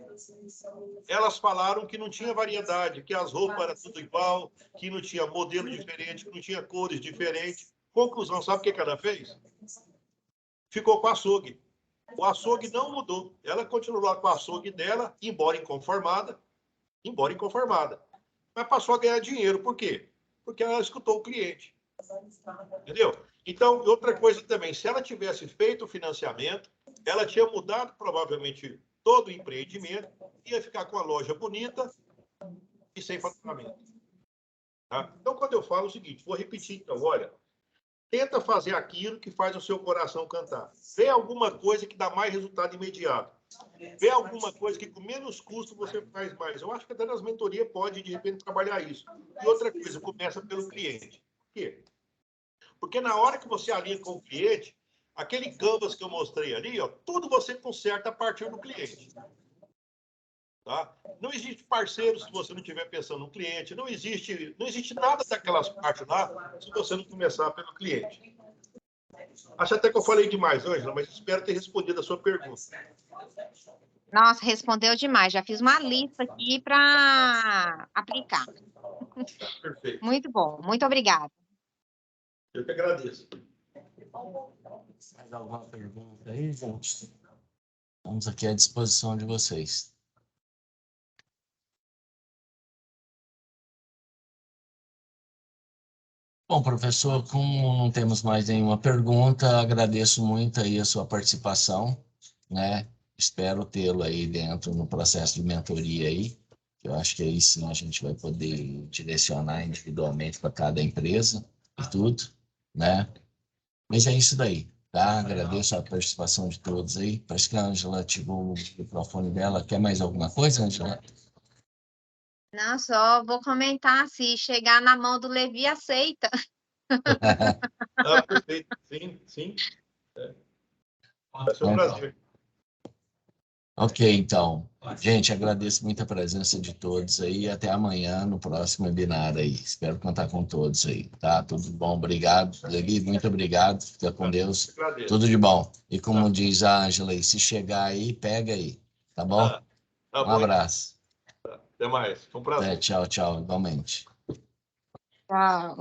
Elas falaram que não tinha variedade, que as roupas eram tudo igual, que não tinha modelo diferente, que não tinha cores diferentes. Conclusão, sabe o que ela fez? Ficou com o açougue. O açougue não mudou. Ela continuou lá com o açougue dela, embora inconformada, mas passou a ganhar dinheiro. Por quê? Porque ela escutou o cliente. Entendeu? Então, outra coisa também, se ela tivesse feito o financiamento, ela tinha mudado provavelmente todo o empreendimento, ia ficar com a loja bonita e sem faturamento. Tá? Então, quando eu falo o seguinte, vou repetir então, olha, tenta fazer aquilo que faz o seu coração cantar. Vê alguma coisa que dá mais resultado imediato. Vê alguma coisa que com menos custo você faz mais. Eu acho que até nas mentorias pode, de repente, trabalhar isso. E outra coisa, começa pelo cliente. Por quê? Porque na hora que você alinha com o cliente, aquele canvas que eu mostrei ali, ó, tudo você conserta a partir do cliente. Tá? Não existe parceiro se você não estiver pensando no cliente, não existe nada daquelas partes lá se você não começar pelo cliente. Acho até que eu falei demais, Ângela, mas espero ter respondido a sua pergunta. Nossa, respondeu demais. Já fiz uma lista aqui para aplicar. Perfeito. Muito bom, muito obrigada. Eu que agradeço. Mais alguma pergunta aí, gente? Estamos aqui à disposição de vocês. Bom, professor, como não temos mais nenhuma pergunta, agradeço muito aí a sua participação, né? Espero tê-lo aí dentro no processo de mentoria aí. Eu acho que aí sim a gente vai poder direcionar individualmente para cada empresa e tudo, né? Mas é isso daí, tá? Agradeço a participação de todos aí. Parece que a Ângela ativou o microfone dela. Quer mais alguma coisa, Ângela? Não, só vou comentar, se chegar na mão do Levi, aceita. Ah, perfeito. Sim, sim. Vai ser um prazer. Ok, então. Gente, agradeço muito a presença de todos aí. Até amanhã no próximo webinar aí. Espero contar com todos aí, tá? Tudo bom? Obrigado. Levi, muito obrigado. Fica com Deus. Tudo de bom. E como diz a Ângela aí, se chegar aí, pega aí. Tá bom? Tá Um bom. abraço. Até mais. Foi um prazer. Tchau, tchau, igualmente. Tchau.